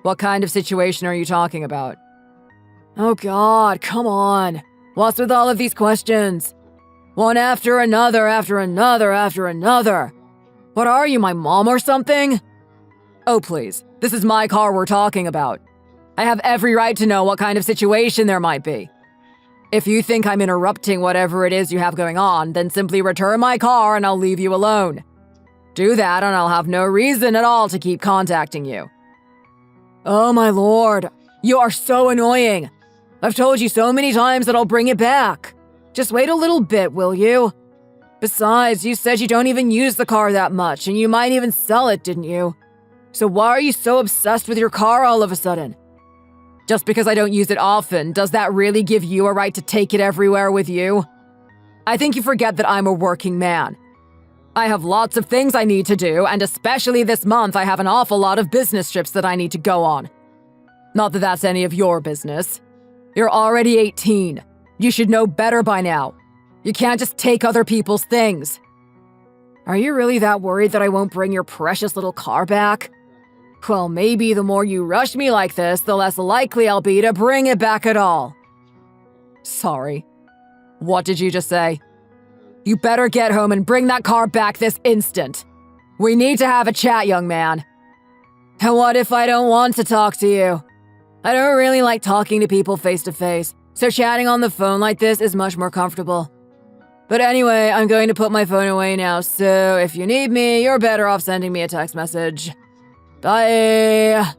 What kind of situation are you talking about? Oh God, come on. What's with all of these questions? One after another, after another, after another. What are you, my mom or something? Oh, please. This is my car we're talking about. I have every right to know what kind of situation there might be. If you think I'm interrupting whatever it is you have going on, then simply return my car and I'll leave you alone. Do that and I'll have no reason at all to keep contacting you. Oh my lord, you are so annoying. I've told you so many times that I'll bring it back. Just wait a little bit, will you? Besides, you said you don't even use the car that much and you might even sell it, didn't you? So why are you so obsessed with your car all of a sudden? Just because I don't use it often, does that really give you a right to take it everywhere with you? I think you forget that I'm a working man. I have lots of things I need to do, and especially this month I have an awful lot of business trips that I need to go on. Not that that's any of your business. You're already 18. You should know better by now. You can't just take other people's things. Are you really that worried that I won't bring your precious little car back? Well, maybe the more you rush me like this, the less likely I'll be to bring it back at all. Sorry. What did you just say? You better get home and bring that car back this instant. We need to have a chat, young man. And what if I don't want to talk to you? I don't really like talking to people face to face, so chatting on the phone like this is much more comfortable. But anyway, I'm going to put my phone away now, so if you need me, you're better off sending me a text message. Bye!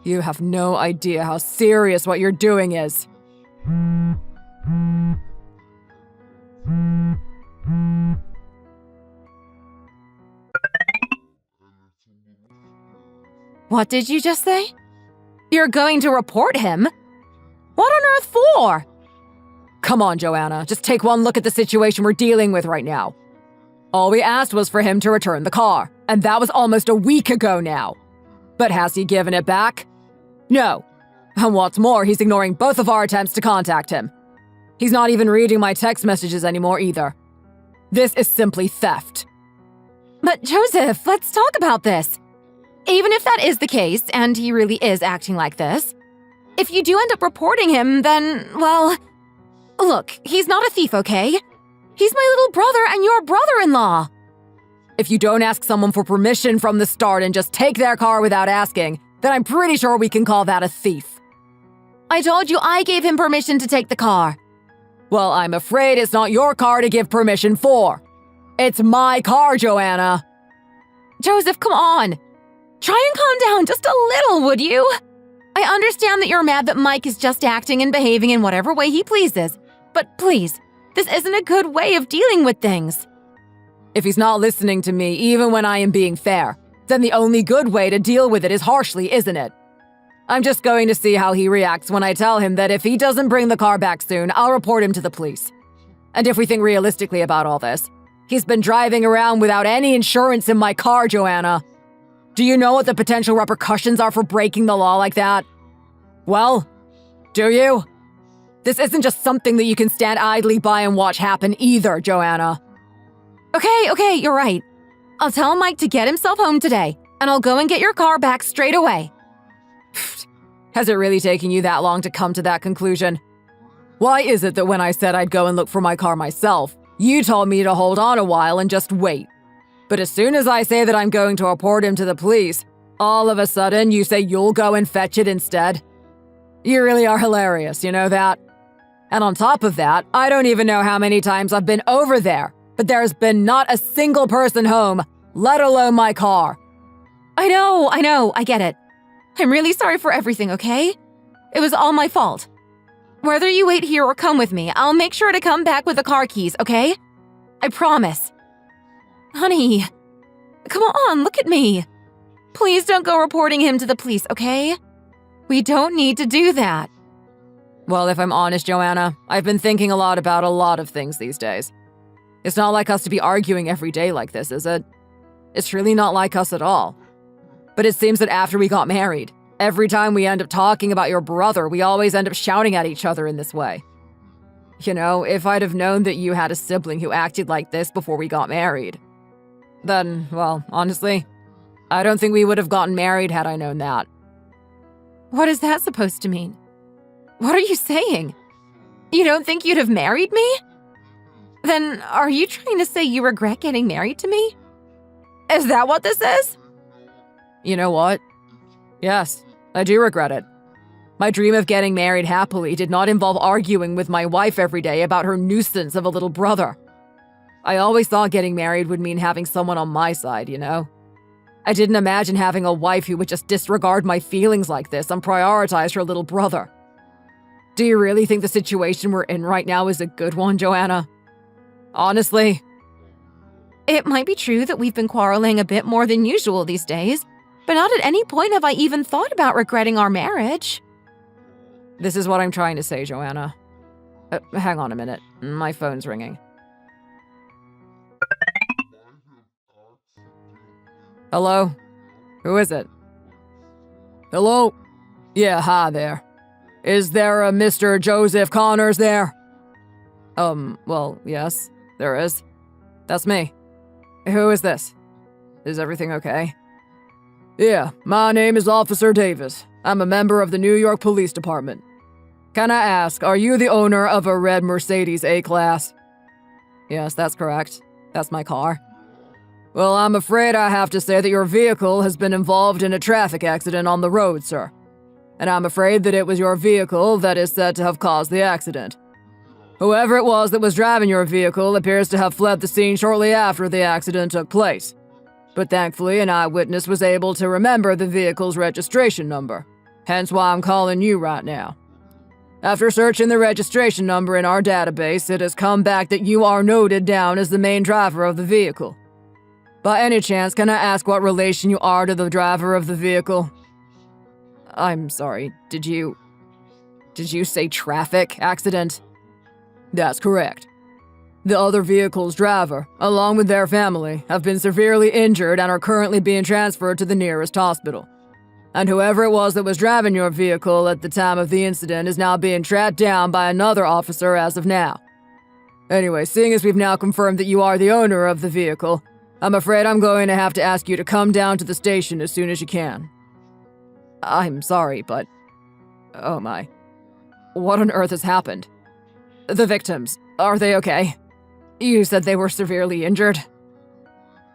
You have no idea how serious what you're doing is. What did you just say? You're going to report him? What on earth for? Come on, Joanna, just take one look at the situation we're dealing with right now. All we asked was for him to return the car, and that was almost a week ago now. But has he given it back? No. And what's more, he's ignoring both of our attempts to contact him. He's not even reading my text messages anymore either. This is simply theft. But Joseph, let's talk about this. Even if that is the case, and he really is acting like this, if you do end up reporting him, then, well, look, he's not a thief, okay? He's my little brother and your brother-in-law. If you don't ask someone for permission from the start and just take their car without asking, then I'm pretty sure we can call that a thief. I told you I gave him permission to take the car. Well, I'm afraid it's not your car to give permission for. It's my car, Joanna. Joseph, come on. Try and calm down just a little, would you? I understand that you're mad that Mike is just acting and behaving in whatever way he pleases. But please, this isn't a good way of dealing with things. If he's not listening to me, even when I am being fair, then the only good way to deal with it is harshly, isn't it? I'm just going to see how he reacts when I tell him that if he doesn't bring the car back soon, I'll report him to the police. And if we think realistically about all this, he's been driving around without any insurance in my car, Joanna. Do you know what the potential repercussions are for breaking the law like that? Well, do you? This isn't just something that you can stand idly by and watch happen either, Joanna. Okay, you're right. I'll tell Mike to get himself home today, and I'll go and get your car back straight away. Has it really taken you that long to come to that conclusion? Why is it that when I said I'd go and look for my car myself, you told me to hold on a while and just wait? But as soon as I say that I'm going to report him to the police, all of a sudden you say you'll go and fetch it instead? You really are hilarious, you know that? And on top of that, I don't even know how many times I've been over there, but there's been not a single person home, let alone my car. I know, I get it. I'm really sorry for everything, okay? It was all my fault. Whether you wait here or come with me, I'll make sure to come back with the car keys, okay? I promise. Honey, come on, look at me. Please don't go reporting him to the police, okay? We don't need to do that. Well, if I'm honest, Joanna, I've been thinking a lot about a lot of things these days. It's not like us to be arguing every day like this, is it? It's really not like us at all. But it seems that after we got married, every time we end up talking about your brother, we always end up shouting at each other in this way. You know, if I'd have known that you had a sibling who acted like this before we got married, then, well, honestly, I don't think we would have gotten married had I known that. What is that supposed to mean? What are you saying? You don't think you'd have married me? Then are you trying to say you regret getting married to me? Is that what this is? You know what? Yes, I do regret it. My dream of getting married happily did not involve arguing with my wife every day about her nuisance of a little brother. I always thought getting married would mean having someone on my side, you know? I didn't imagine having a wife who would just disregard my feelings like this and prioritize her little brother. Do you really think the situation we're in right now is a good one, Joanna? Honestly? It might be true that we've been quarreling a bit more than usual these days, but not at any point have I even thought about regretting our marriage. This is what I'm trying to say, Joanna. Hang on a minute. My phone's ringing. Hello? Who is it? Hello? Yeah, hi there. Is there a Mr. Joseph Connors there? Well, yes, there is. That's me. Who is this? Is everything okay? Yeah, my name is Officer Davis. I'm a member of the New York Police Department. Can I ask, are you the owner of a red Mercedes A-Class? Yes, that's correct. That's my car. Well, I'm afraid I have to say that your vehicle has been involved in a traffic accident on the road, sir. And I'm afraid that it was your vehicle that is said to have caused the accident. Whoever it was that was driving your vehicle appears to have fled the scene shortly after the accident took place. But thankfully, an eyewitness was able to remember the vehicle's registration number, hence why I'm calling you right now. After searching the registration number in our database, it has come back that you are noted down as the main driver of the vehicle. By any chance, can I ask what relation you are to the driver of the vehicle? I'm sorry, did you say traffic accident? That's correct. The other vehicle's driver, along with their family, have been severely injured and are currently being transferred to the nearest hospital. And whoever it was that was driving your vehicle at the time of the incident is now being tracked down by another officer as of now. Anyway, seeing as we've now confirmed that you are the owner of the vehicle, I'm afraid I'm going to have to ask you to come down to the station as soon as you can. I'm sorry, but... oh my. What on earth has happened? The victims, are they okay? You said they were severely injured?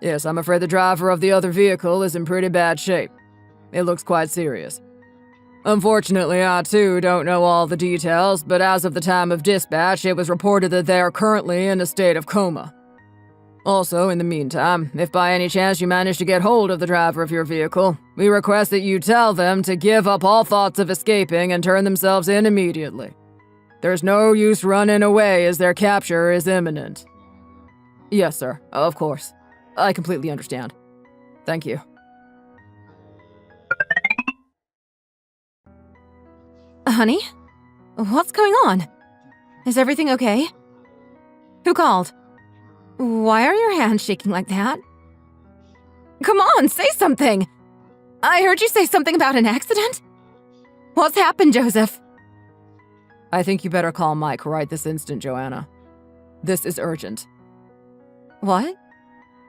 Yes, I'm afraid the driver of the other vehicle is in pretty bad shape. It looks quite serious. Unfortunately, I too don't know all the details, but as of the time of dispatch, it was reported that they are currently in a state of coma. Also, in the meantime, if by any chance you manage to get hold of the driver of your vehicle, we request that you tell them to give up all thoughts of escaping and turn themselves in immediately. There's no use running away as their capture is imminent. Yes, sir. Of course. I completely understand. Thank you. Honey? What's going on? Is everything okay? Who called? Why are your hands shaking like that? Come on, say something! I heard you say something about an accident? What's happened, Joseph? I think you better call Mike right this instant, Joanna. This is urgent. What?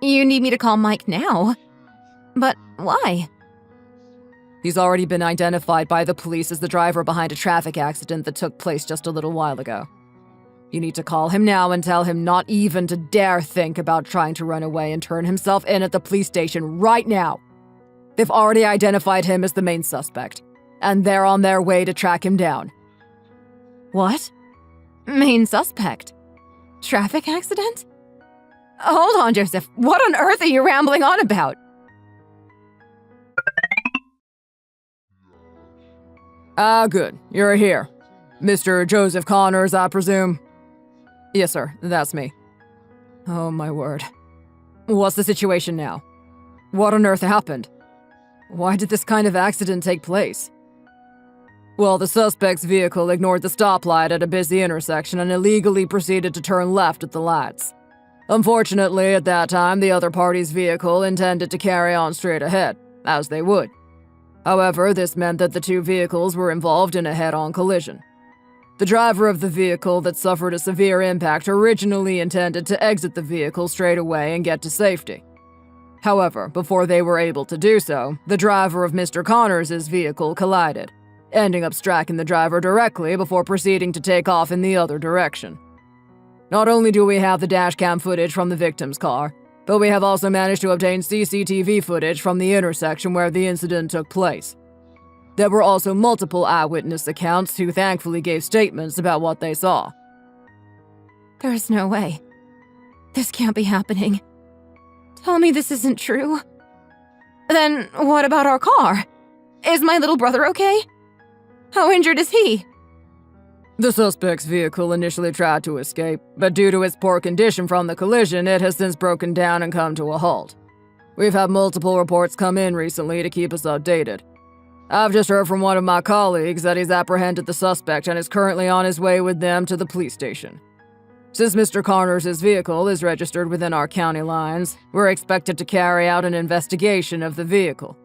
You need me to call Mike now? But why? He's already been identified by the police as the driver behind a traffic accident that took place just a little while ago. You need to call him now and tell him not even to dare think about trying to run away and turn himself in at the police station right now. They've already identified him as the main suspect, and they're on their way to track him down. What? Main suspect? Traffic accident? Hold on, Joseph. What on earth are you rambling on about? Good. You're here. Mr. Joseph Connors, I presume? Yes, sir. That's me. Oh, my word. What's the situation now? What on earth happened? Why did this kind of accident take place? Well, the suspect's vehicle ignored the stoplight at a busy intersection and illegally proceeded to turn left at the lights. Unfortunately, at that time, the other party's vehicle intended to carry on straight ahead, as they would. However, this meant that the two vehicles were involved in a head-on collision. The driver of the vehicle that suffered a severe impact originally intended to exit the vehicle straight away and get to safety. However, before they were able to do so, the driver of Mr. Connors' vehicle collided, ending up striking the driver directly before proceeding to take off in the other direction. Not only do we have the dashcam footage from the victim's car, but we have also managed to obtain CCTV footage from the intersection where the incident took place. There were also multiple eyewitness accounts who thankfully gave statements about what they saw. There's no way. This can't be happening. Tell me this isn't true. Then what about our car? Is my little brother okay? How injured is he? The suspect's vehicle initially tried to escape, but due to its poor condition from the collision, it has since broken down and come to a halt. We've had multiple reports come in recently to keep us updated. I've just heard from one of my colleagues that he's apprehended the suspect and is currently on his way with them to the police station. Since Mr. Connors' vehicle is registered within our county lines, we're expected to carry out an investigation of the vehicle.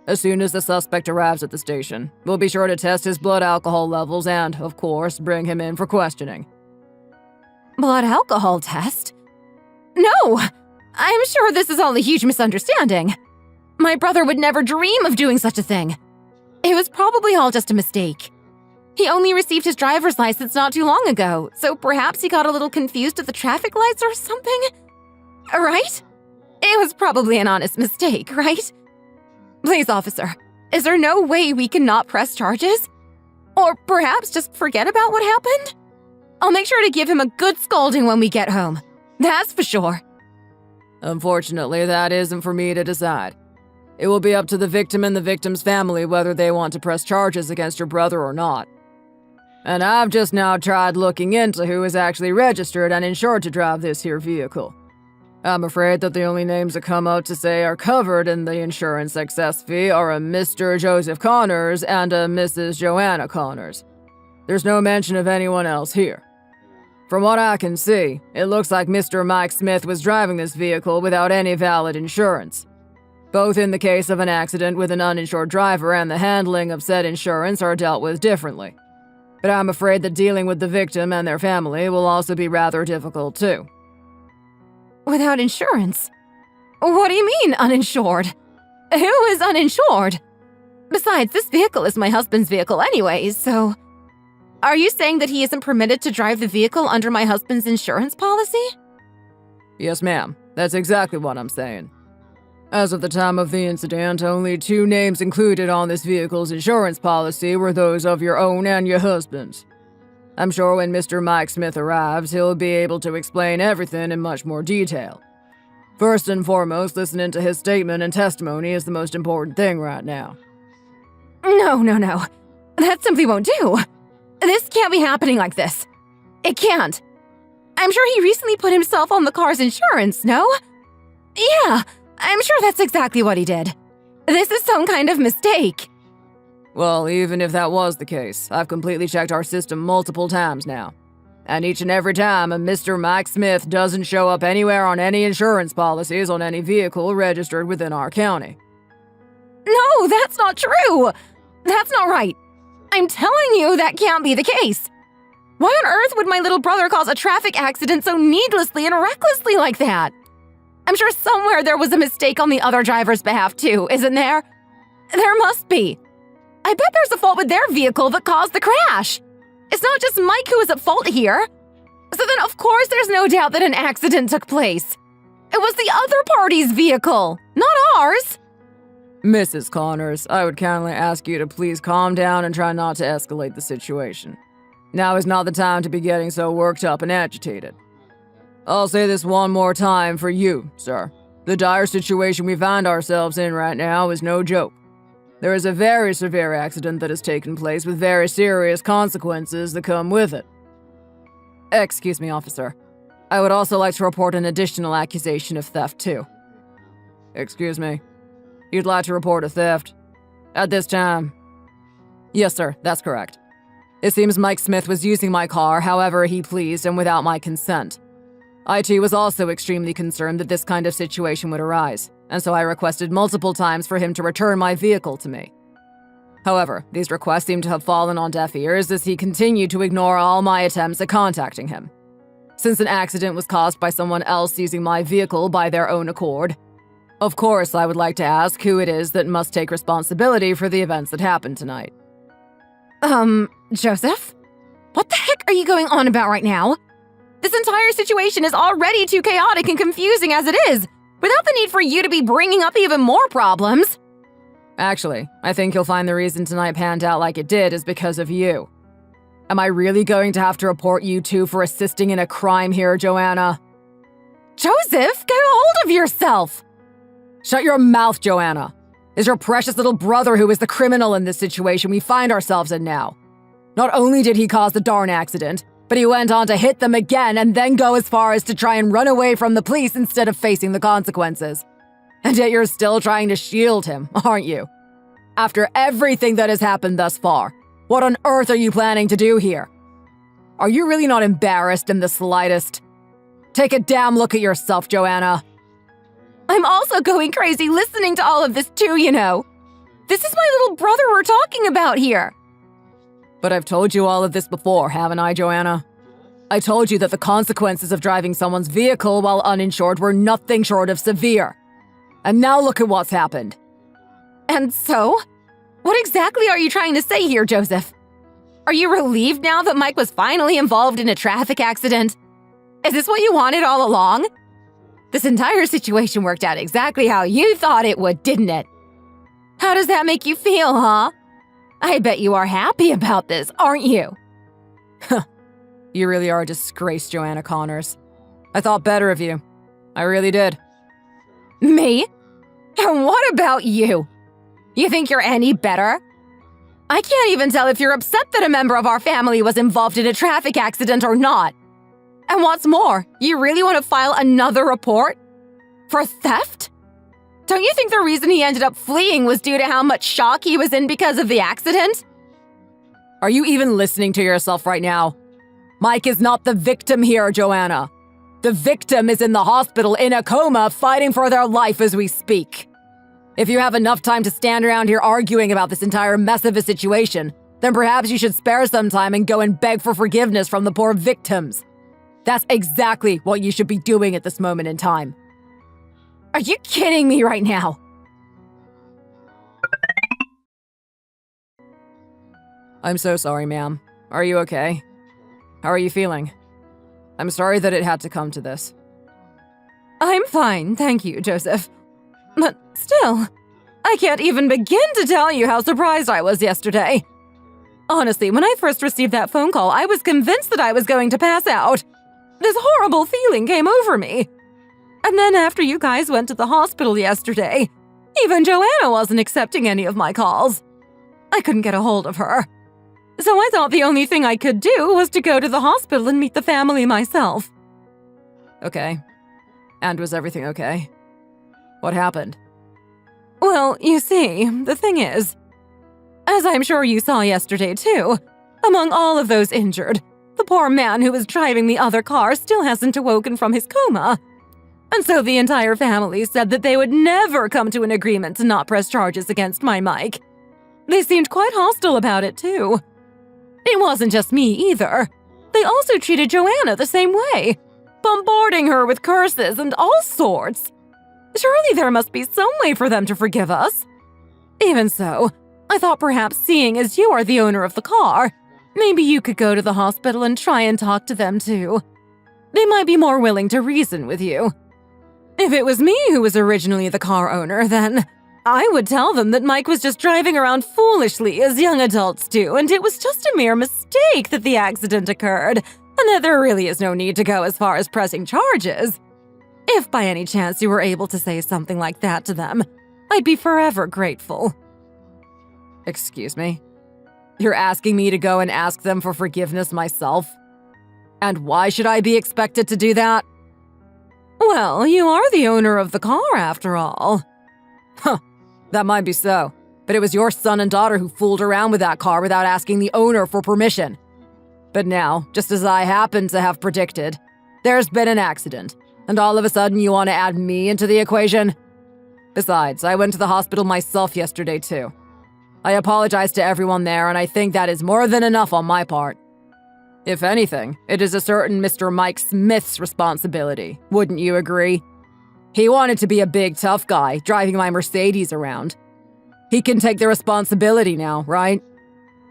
As soon as the suspect arrives at the station, we'll be sure to test his blood alcohol levels and, of course, bring him in for questioning. Blood alcohol test? No! I'm sure this is all a huge misunderstanding. My brother would never dream of doing such a thing. It was probably all just a mistake. He only received his driver's license not too long ago, so perhaps he got a little confused at the traffic lights or something? Right? It was probably an honest mistake, right? Please, officer, is there no way we can not press charges? Or perhaps just forget about what happened? I'll make sure to give him a good scolding when we get home. That's for sure. Unfortunately, that isn't for me to decide. It will be up to the victim and the victim's family whether they want to press charges against your brother or not. And I've just now tried looking into who is actually registered and insured to drive this here vehicle. I'm afraid that the only names that come out to say are covered in the insurance excess fee are a Mr. Joseph Connors and a Mrs. Joanna Connors. There's no mention of anyone else here. From what I can see, it looks like Mr. Mike Smith was driving this vehicle without any valid insurance. Both in the case of an accident with an uninsured driver and the handling of said insurance are dealt with differently. But I'm afraid that dealing with the victim and their family will also be rather difficult too. Without insurance? What do you mean, uninsured? Who is uninsured? Besides, this vehicle is my husband's vehicle anyways, so… Are you saying that he isn't permitted to drive the vehicle under my husband's insurance policy? Yes, ma'am. That's exactly what I'm saying. As of the time of the incident, only 2 names included on this vehicle's insurance policy were those of your own and your husband's. I'm sure when Mr. Mike Smith arrives, he'll be able to explain everything in much more detail. First and foremost, listening to his statement and testimony is the most important thing right now. No. That simply won't do. This can't be happening like this. It can't. I'm sure he recently put himself on the car's insurance, no? Yeah, I'm sure that's exactly what he did. This is some kind of mistake. Well, even if that was the case, I've completely checked our system multiple times now. And each and every time, a Mr. Mike Smith doesn't show up anywhere on any insurance policies on any vehicle registered within our county. No, that's not true. That's not right. I'm telling you that can't be the case. Why on earth would my little brother cause a traffic accident so needlessly and recklessly like that? I'm sure somewhere there was a mistake on the other driver's behalf too, isn't there? There must be. I bet there's a fault with their vehicle that caused the crash. It's not just Mike who is at fault here. So then of course there's no doubt that an accident took place. It was the other party's vehicle, not ours. Mrs. Connors, I would kindly ask you to please calm down and try not to escalate the situation. Now is not the time to be getting so worked up and agitated. I'll say this one more time for you, sir. The dire situation we find ourselves in right now is no joke. There is a very severe accident that has taken place with very serious consequences that come with it. Excuse me, officer. I would also like to report an additional accusation of theft, too. Excuse me. You'd like to report a theft? At this time? Yes, sir, that's correct. It seems Mike Smith was using my car however he pleased and without my consent. IT was also extremely concerned that this kind of situation would arise, and so I requested multiple times for him to return my vehicle to me. However, these requests seem to have fallen on deaf ears as he continued to ignore all my attempts at contacting him. Since an accident was caused by someone else using my vehicle by their own accord, of course I would like to ask who it is that must take responsibility for the events that happened tonight. Joseph? What the heck are you going on about right now? This entire situation is already too chaotic and confusing as it is, without the need for you to be bringing up even more problems. Actually, I think you'll find the reason tonight panned out like it did is because of you. Am I really going to have to report you two for assisting in a crime here, Joanna? Joseph, get a hold of yourself! Shut your mouth, Joanna. It's your precious little brother who is the criminal in this situation we find ourselves in now. Not only did he cause the darn accident, but he went on to hit them again and then go as far as to try and run away from the police instead of facing the consequences. And yet you're still trying to shield him, aren't you? After everything that has happened thus far, what on earth are you planning to do here? Are you really not embarrassed in the slightest? Take a damn look at yourself, Joanna. I'm also going crazy listening to all of this too, you know. This is my little brother we're talking about here. But I've told you all of this before, haven't I, Joanna? I told you that the consequences of driving someone's vehicle while uninsured were nothing short of severe. And now look at what's happened. And so? What exactly are you trying to say here, Joseph? Are you relieved now that Mike was finally involved in a traffic accident? Is this what you wanted all along? This entire situation worked out exactly how you thought it would, didn't it? How does that make you feel, huh? I bet you are happy about this, aren't you? You really are a disgrace, Joanna Connors. I thought better of you. I really did. Me? And what about you? You think you're any better? I can't even tell if you're upset that a member of our family was involved in a traffic accident or not. And what's more, you really want to file another report? For theft? Don't you think the reason he ended up fleeing was due to how much shock he was in because of the accident? Are you even listening to yourself right now? Mike is not the victim here, Joanna. The victim is in the hospital in a coma fighting for their life as we speak. If you have enough time to stand around here arguing about this entire mess of a situation, then perhaps you should spare some time and go and beg for forgiveness from the poor victims. That's exactly what you should be doing at this moment in time. Are you kidding me right now? I'm so sorry, ma'am. Are you okay? How are you feeling? I'm sorry that it had to come to this. I'm fine, thank you, Joseph. But still, I can't even begin to tell you how surprised I was yesterday. Honestly, when I first received that phone call, I was convinced that I was going to pass out. This horrible feeling came over me. And then after you guys went to the hospital yesterday, even Joanna wasn't accepting any of my calls. I couldn't get a hold of her. So I thought the only thing I could do was to go to the hospital and meet the family myself. Okay. And was everything okay? What happened? Well, you see, the thing is, as I'm sure you saw yesterday too, among all of those injured, the poor man who was driving the other car still hasn't awoken from his coma. And so the entire family said that they would never come to an agreement to not press charges against my Mike. They seemed quite hostile about it too. It wasn't just me either. They also treated Joanna the same way, bombarding her with curses and all sorts. Surely there must be some way for them to forgive us. Even so, I thought perhaps seeing as you are the owner of the car, maybe you could go to the hospital and try and talk to them too. They might be more willing to reason with you. If it was me who was originally the car owner, then I would tell them that Mike was just driving around foolishly as young adults do, and it was just a mere mistake that the accident occurred, and that there really is no need to go as far as pressing charges. If by any chance you were able to say something like that to them, I'd be forever grateful. Excuse me? You're asking me to go and ask them for forgiveness myself? And why should I be expected to do that? Well, you are the owner of the car after all. Huh, that might be so. But it was your son and daughter who fooled around with that car without asking the owner for permission. But now, just as I happen to have predicted, there's been an accident. And all of a sudden you want to add me into the equation? Besides, I went to the hospital myself yesterday too. I apologize to everyone there, and I think that is more than enough on my part. If anything, it is a certain Mr. Mike Smith's responsibility, wouldn't you agree? He wanted to be a big tough guy, driving my Mercedes around. He can take the responsibility now, right?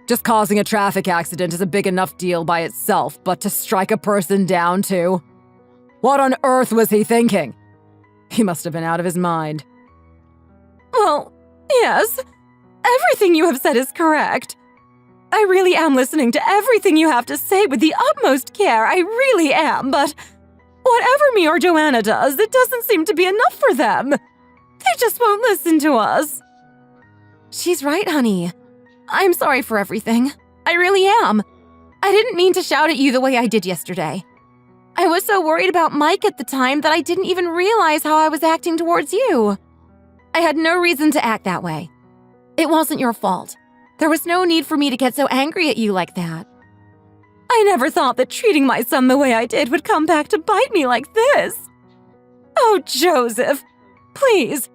Just causing a traffic accident is a big enough deal by itself, but to strike a person down too? What on earth was he thinking? He must have been out of his mind. Well, yes. Everything you have said is correct. I really am listening to everything you have to say with the utmost care. I really am, but whatever me or Joanna does, it doesn't seem to be enough for them. They just won't listen to us. She's right, honey. I'm sorry for everything. I really am. I didn't mean to shout at you the way I did yesterday. I was so worried about Mike at the time that I didn't even realize how I was acting towards you. I had no reason to act that way. It wasn't your fault. There was no need for me to get so angry at you like that. I never thought that treating my son the way I did would come back to bite me like this. Oh, Joseph, please.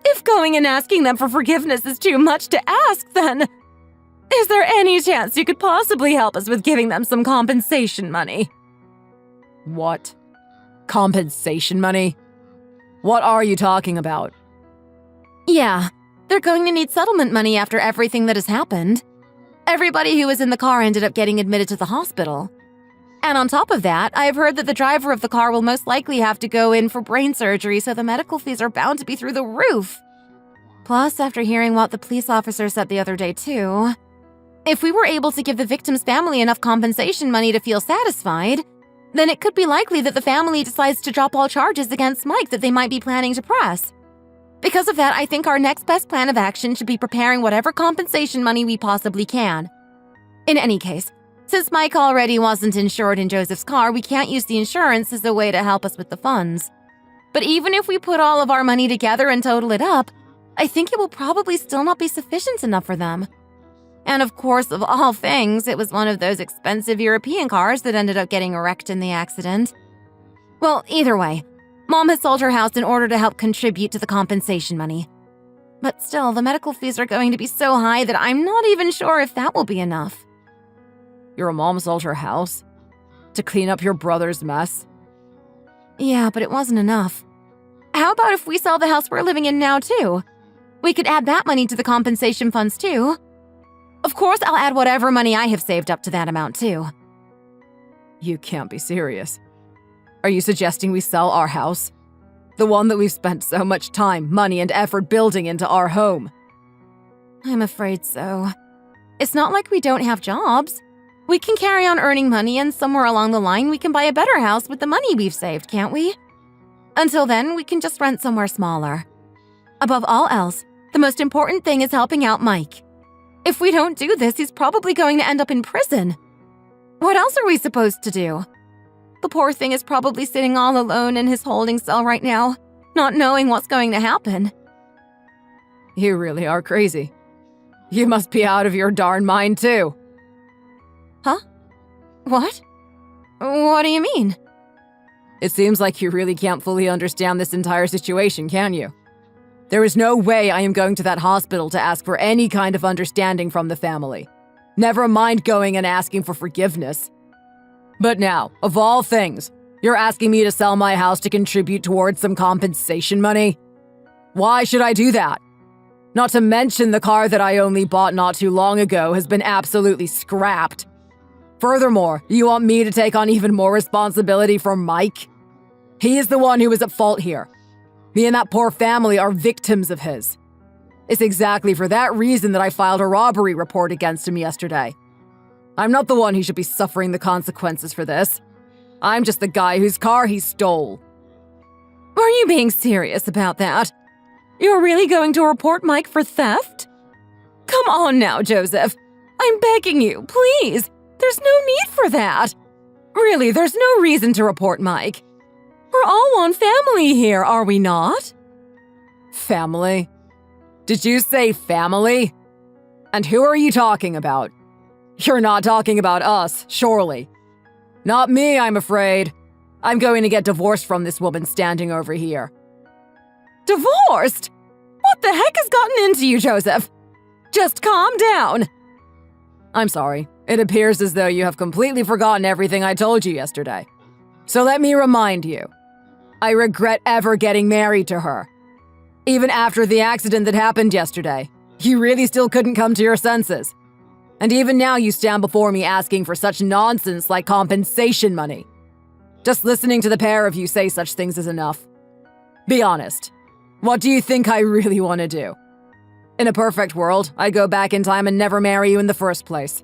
If going and asking them for forgiveness is too much to ask, then is there any chance you could possibly help us with giving them some compensation money? What? Compensation money? What are you talking about? Yeah, they're going to need settlement money after everything that has happened. Everybody who was in the car ended up getting admitted to the hospital. And on top of that, I've heard that the driver of the car will most likely have to go in for brain surgery, so the medical fees are bound to be through the roof. Plus, after hearing what the police officer said the other day too, if we were able to give the victim's family enough compensation money to feel satisfied, then it could be likely that the family decides to drop all charges against Mike that they might be planning to press. Because of that, I think our next best plan of action should be preparing whatever compensation money we possibly can. In any case, since Mike already wasn't insured in Joseph's car, we can't use the insurance as a way to help us with the funds. But even if we put all of our money together and total it up, I think it will probably still not be sufficient enough for them. And of course, of all things, it was one of those expensive European cars that ended up getting wrecked in the accident. Well, either way, Mom has sold her house in order to help contribute to the compensation money. But still, the medical fees are going to be so high that I'm not even sure if that will be enough. Your mom sold her house? To clean up your brother's mess? Yeah, but it wasn't enough. How about if we sell the house we're living in now, too? We could add that money to the compensation funds, too. Of course, I'll add whatever money I have saved up to that amount, too. You can't be serious. Are you suggesting we sell our house? The one that we've spent so much time, money, and effort building into our home? I'm afraid so. It's not like we don't have jobs. We can carry on earning money, and somewhere along the line, we can buy a better house with the money we've saved, can't we? Until then, we can just rent somewhere smaller. Above all else, the most important thing is helping out Mike. If we don't do this, he's probably going to end up in prison. What else are we supposed to do? The poor thing is probably sitting all alone in his holding cell right now, not knowing what's going to happen. You really are crazy. You must be out of your darn mind, too. Huh? What? What do you mean? It seems like you really can't fully understand this entire situation, can you? There is no way I am going to that hospital to ask for any kind of understanding from the family. Never mind going and asking for forgiveness. But now, of all things, you're asking me to sell my house to contribute towards some compensation money? Why should I do that? Not to mention the car that I only bought not too long ago has been absolutely scrapped. Furthermore, you want me to take on even more responsibility for Mike? He is the one who is at fault here. Me and that poor family are victims of his. It's exactly for that reason that I filed a robbery report against him yesterday. I'm not the one who should be suffering the consequences for this. I'm just the guy whose car he stole. Are you being serious about that? You're really going to report Mike for theft? Come on now, Joseph. I'm begging you, please. There's no need for that. Really, there's no reason to report Mike. We're all one family here, are we not? Family? Did you say family? And who are you talking about? You're not talking about us, surely. Not me, I'm afraid. I'm going to get divorced from this woman standing over here. Divorced? What the heck has gotten into you, Joseph? Just calm down. I'm sorry. It appears as though you have completely forgotten everything I told you yesterday. So let me remind you. I regret ever getting married to her. Even after the accident that happened yesterday, you really still couldn't come to your senses. And even now you stand before me asking for such nonsense like compensation money. Just listening to the pair of you say such things is enough. Be honest. What do you think I really want to do? In a perfect world, I'd go back in time and never marry you in the first place.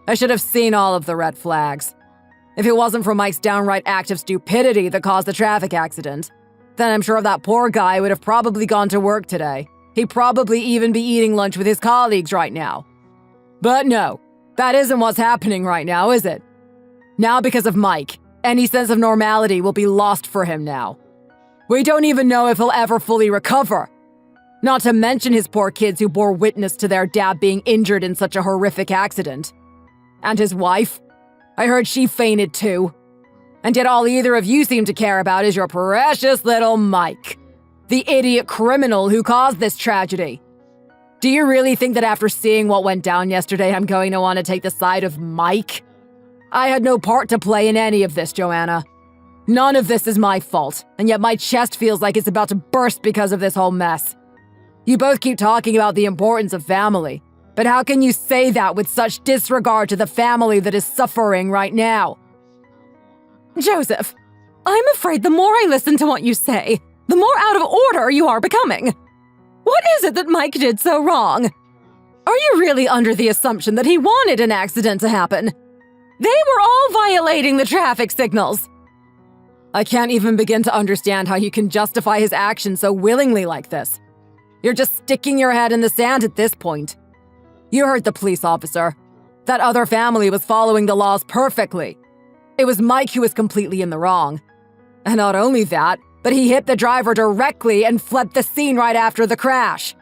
I should have seen all of the red flags. If it wasn't for Mike's downright act of stupidity that caused the traffic accident, then I'm sure that poor guy would have probably gone to work today. He'd probably even be eating lunch with his colleagues right now. But no, that isn't what's happening right now, is it? Now because of Mike, any sense of normality will be lost for him now. We don't even know if he'll ever fully recover. Not to mention his poor kids who bore witness to their dad being injured in such a horrific accident. And his wife? I heard she fainted too. And yet all either of you seem to care about is your precious little Mike, the idiot criminal who caused this tragedy. Do you really think that after seeing what went down yesterday, I'm going to want to take the side of Mike? I had no part to play in any of this, Joanna. None of this is my fault, and yet my chest feels like it's about to burst because of this whole mess. You both keep talking about the importance of family, but how can you say that with such disregard to the family that is suffering right now? Joseph, I'm afraid the more I listen to what you say, the more out of order you are becoming. What is it that Mike did so wrong? Are you really under the assumption that he wanted an accident to happen? They were all violating the traffic signals. I can't even begin to understand how you can justify his actions so willingly like this. You're just sticking your head in the sand at this point. You heard the police officer. That other family was following the laws perfectly. It was Mike who was completely in the wrong. And not only that, but he hit the driver directly and fled the scene right after the crash.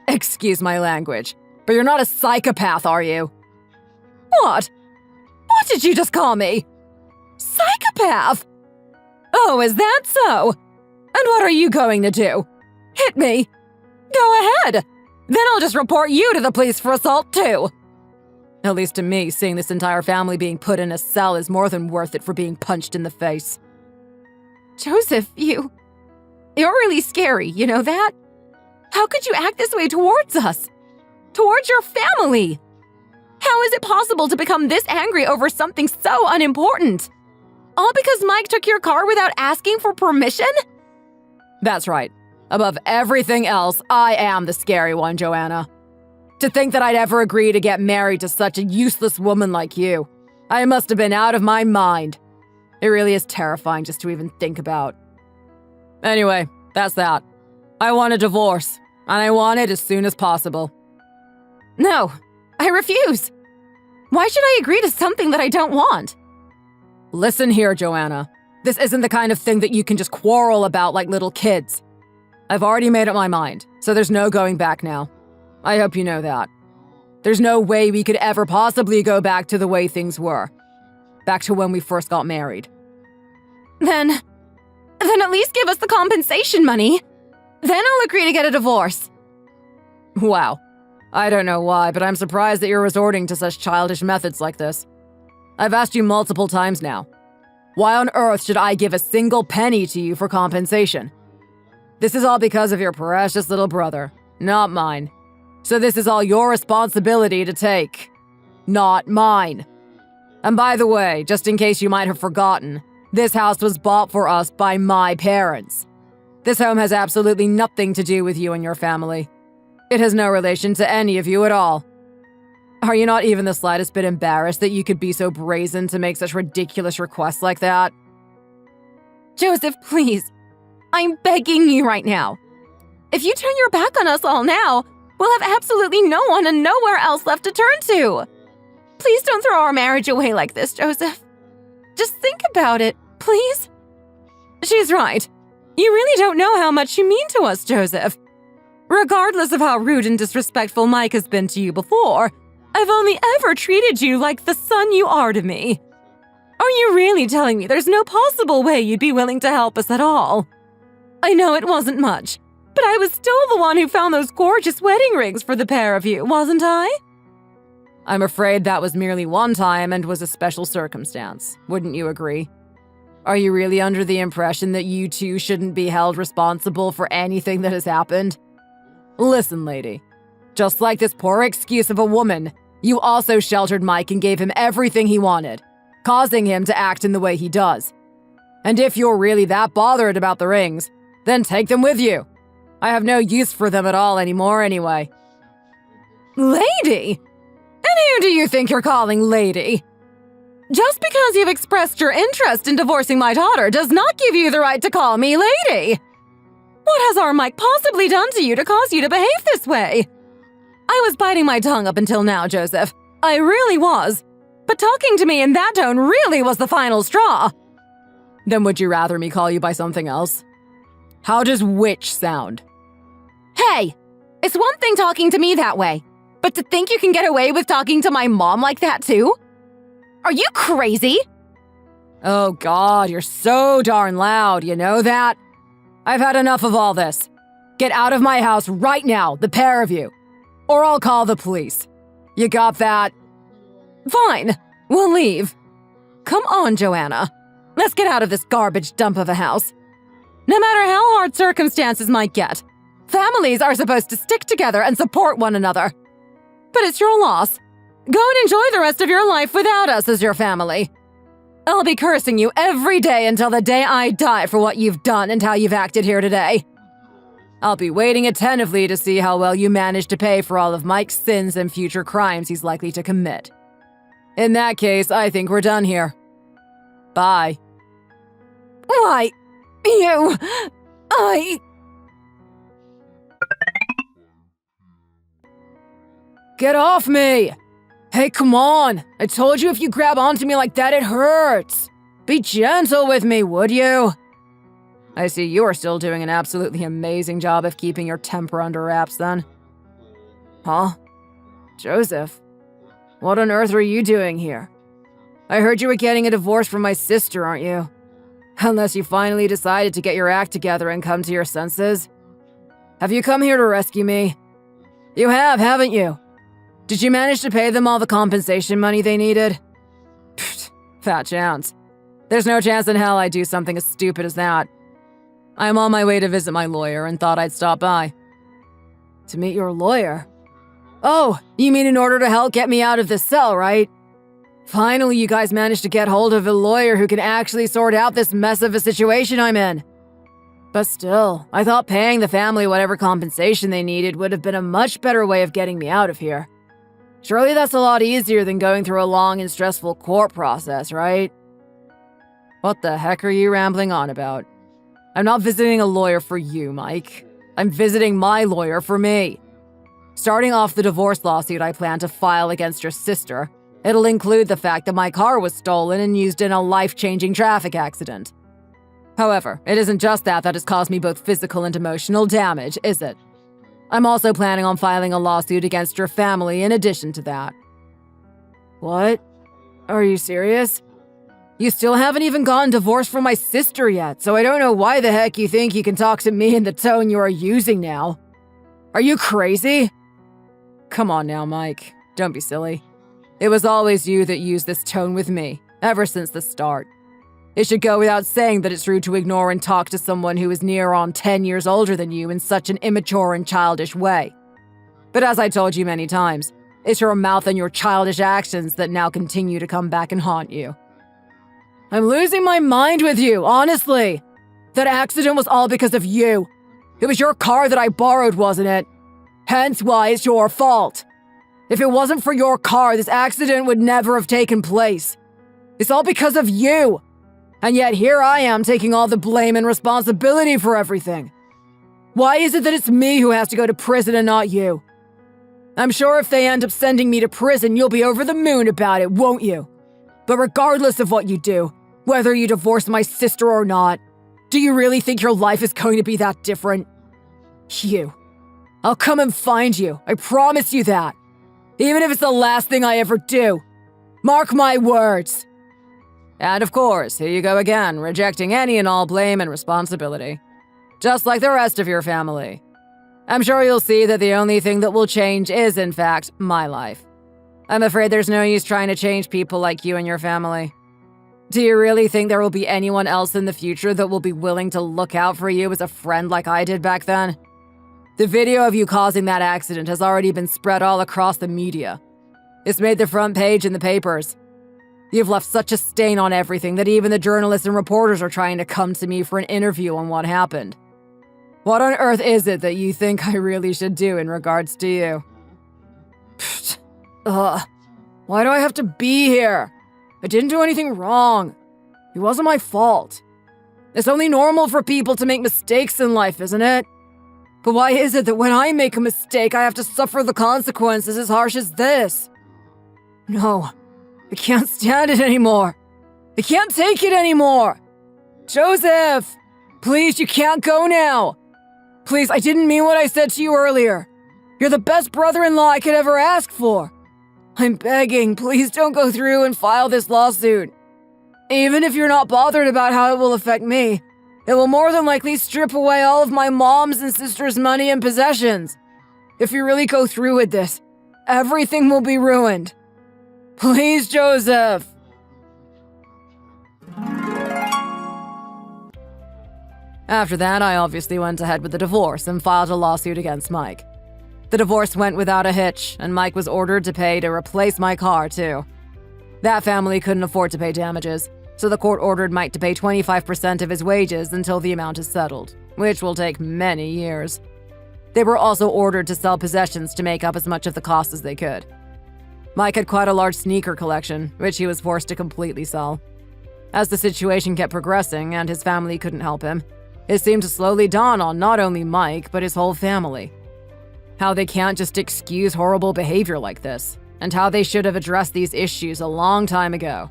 Excuse my language, but you're not a psychopath, are you? What? What did you just call me? Psychopath? Oh, is that so? And what are you going to do? Hit me? Go ahead. Then I'll just report you to the police for assault too. At least to me, seeing this entire family being put in a cell is more than worth it for being punched in the face. Joseph, you're really scary, you know that? How could you act this way towards us? Towards your family? How is it possible to become this angry over something so unimportant? All because Mike took your car without asking for permission? That's right. Above everything else, I am the scary one, Joanna. To think that I'd ever agree to get married to such a useless woman like you. I must have been out of my mind. It really is terrifying just to even think about. Anyway, that's that. I want a divorce, and I want it as soon as possible. No, I refuse. Why should I agree to something that I don't want? Listen here, Joanna. This isn't the kind of thing that you can just quarrel about like little kids. I've already made up my mind, so there's no going back now. I hope you know that. There's no way we could ever possibly go back to the way things were. Back to when we first got married. Then at least give us the compensation money. Then I'll agree to get a divorce. Wow. I don't know why, but I'm surprised that you're resorting to such childish methods like this. I've asked you multiple times now. Why on earth should I give a single penny to you for compensation? This is all because of your precious little brother, not mine. So this is all your responsibility to take, not mine. And by the way, just in case you might have forgotten, this house was bought for us by my parents. This home has absolutely nothing to do with you and your family. It has no relation to any of you at all. Are you not even the slightest bit embarrassed that you could be so brazen to make such ridiculous requests like that? Joseph, please. I'm begging you right now. If you turn your back on us all now, we'll have absolutely no one and nowhere else left to turn to. Please don't throw our marriage away like this, Joseph. Just think about it, please. She's right. You really don't know how much you mean to us, Joseph. Regardless of how rude and disrespectful Mike has been to you before, I've only ever treated you like the son you are to me. Are you really telling me there's no possible way you'd be willing to help us at all? I know it wasn't much, but I was still the one who found those gorgeous wedding rings for the pair of you, wasn't I? I'm afraid that was merely one time and was a special circumstance. Wouldn't you agree? Are you really under the impression that you two shouldn't be held responsible for anything that has happened? Listen, lady. Just like this poor excuse of a woman, you also sheltered Mike and gave him everything he wanted, causing him to act in the way he does. And if you're really that bothered about the rings, then take them with you. I have no use for them at all anymore anyway. Lady? And who do you think you're calling lady? Just because you've expressed your interest in divorcing my daughter does not give you the right to call me lady. What has our Mike possibly done to you to cause you to behave this way? I was biting my tongue up until now, Joseph. I really was. But talking to me in that tone really was the final straw. Then would you rather me call you by something else? How does witch sound? Hey, it's one thing talking to me that way, but to think you can get away with talking to my mom like that too? Are you crazy? Oh God, you're so darn loud, you know that? I've had enough of all this. Get out of my house right now, the pair of you. Or I'll call the police. You got that? Fine, we'll leave. Come on, Joanna. Let's get out of this garbage dump of a house. No matter how hard circumstances might get, families are supposed to stick together and support one another. But it's your loss. Go and enjoy the rest of your life without us as your family. I'll be cursing you every day until the day I die for what you've done and how you've acted here today. I'll be waiting attentively to see how well you manage to pay for all of Mike's sins and future crimes he's likely to commit. In that case, I think we're done here. Bye. Why, you... Get off me! Hey, come on! I told you if you grab onto me like that, it hurts! Be gentle with me, would you? I see you are still doing an absolutely amazing job of keeping your temper under wraps then. Huh? Joseph? What on earth are you doing here? I heard you were getting a divorce from my sister, aren't you? Unless you finally decided to get your act together and come to your senses. Have you come here to rescue me? You have, haven't you? Did you manage to pay them all the compensation money they needed? Pfft, fat chance. There's no chance in hell I'd do something as stupid as that. I'm on my way to visit my lawyer and thought I'd stop by. To meet your lawyer? Oh, you mean in order to help get me out of this cell, right? Finally, you guys managed to get hold of a lawyer who can actually sort out this mess of a situation I'm in. But still, I thought paying the family whatever compensation they needed would have been a much better way of getting me out of here. Surely that's a lot easier than going through a long and stressful court process, right? What the heck are you rambling on about? I'm not visiting a lawyer for you, Mike. I'm visiting my lawyer for me. Starting off the divorce lawsuit I plan to file against your sister, it'll include the fact that my car was stolen and used in a life-changing traffic accident. However, it isn't just that has caused me both physical and emotional damage, is it? I'm also planning on filing a lawsuit against your family in addition to that. What? Are you serious? You still haven't even gotten divorced from my sister yet, so I don't know why the heck you think you can talk to me in the tone you are using now. Are you crazy? Come on now, Mike. Don't be silly. It was always you that used this tone with me, ever since the start. It should go without saying that it's rude to ignore and talk to someone who is near on 10 years older than you in such an immature and childish way. But as I told you many times, it's your mouth and your childish actions that now continue to come back and haunt you. I'm losing my mind with you, honestly. That accident was all because of you. It was your car that I borrowed, wasn't it? Hence why it's your fault. If it wasn't for your car, this accident would never have taken place. It's all because of you. And yet here I am taking all the blame and responsibility for everything. Why is it that it's me who has to go to prison and not you? I'm sure if they end up sending me to prison, you'll be over the moon about it, won't you? But regardless of what you do, whether you divorce my sister or not, do you really think your life is going to be that different? You. I'll come and find you, I promise you that. Even if it's the last thing I ever do. Mark my words. And of course, here you go again, rejecting any and all blame and responsibility. Just like the rest of your family. I'm sure you'll see that the only thing that will change is, in fact, my life. I'm afraid there's no use trying to change people like you and your family. Do you really think there will be anyone else in the future that will be willing to look out for you as a friend like I did back then? The video of you causing that accident has already been spread all across the media. It's made the front page in the papers. You've left such a stain on everything that even the journalists and reporters are trying to come to me for an interview on what happened. What on earth is it that you think I really should do in regards to you? Why do I have to be here? I didn't do anything wrong. It wasn't my fault. It's only normal for people to make mistakes in life, isn't it? But why is it that when I make a mistake, I have to suffer the consequences as harsh as this? No. I can't stand it anymore. I can't take it anymore. Joseph! Please, you can't go now. Please, I didn't mean what I said to you earlier. You're the best brother-in-law I could ever ask for. I'm begging, please don't go through and file this lawsuit. Even if you're not bothered about how it will affect me, it will more than likely strip away all of my mom's and sister's money and possessions. If you really go through with this, everything will be ruined. Please, Joseph! After that, I obviously went ahead with the divorce and filed a lawsuit against Mike. The divorce went without a hitch, and Mike was ordered to pay to replace my car, too. That family couldn't afford to pay damages, so the court ordered Mike to pay 25% of his wages until the amount is settled, which will take many years. They were also ordered to sell possessions to make up as much of the cost as they could. Mike had quite a large sneaker collection, which he was forced to completely sell. As the situation kept progressing and his family couldn't help him, it seemed to slowly dawn on not only Mike, but his whole family. how they can't just excuse horrible behavior like this, and how they should have addressed these issues a long time ago.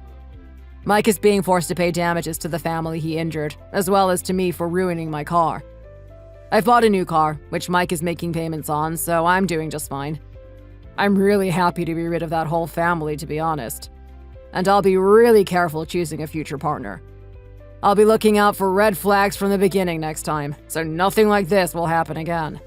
Mike is being forced to pay damages to the family he injured, as well as to me for ruining my car. I've bought a new car, which Mike is making payments on, so I'm doing just fine. I'm really happy to be rid of that whole family, to be honest. And I'll be really careful choosing a future partner. I'll be looking out for red flags from the beginning next time, so nothing like this will happen again.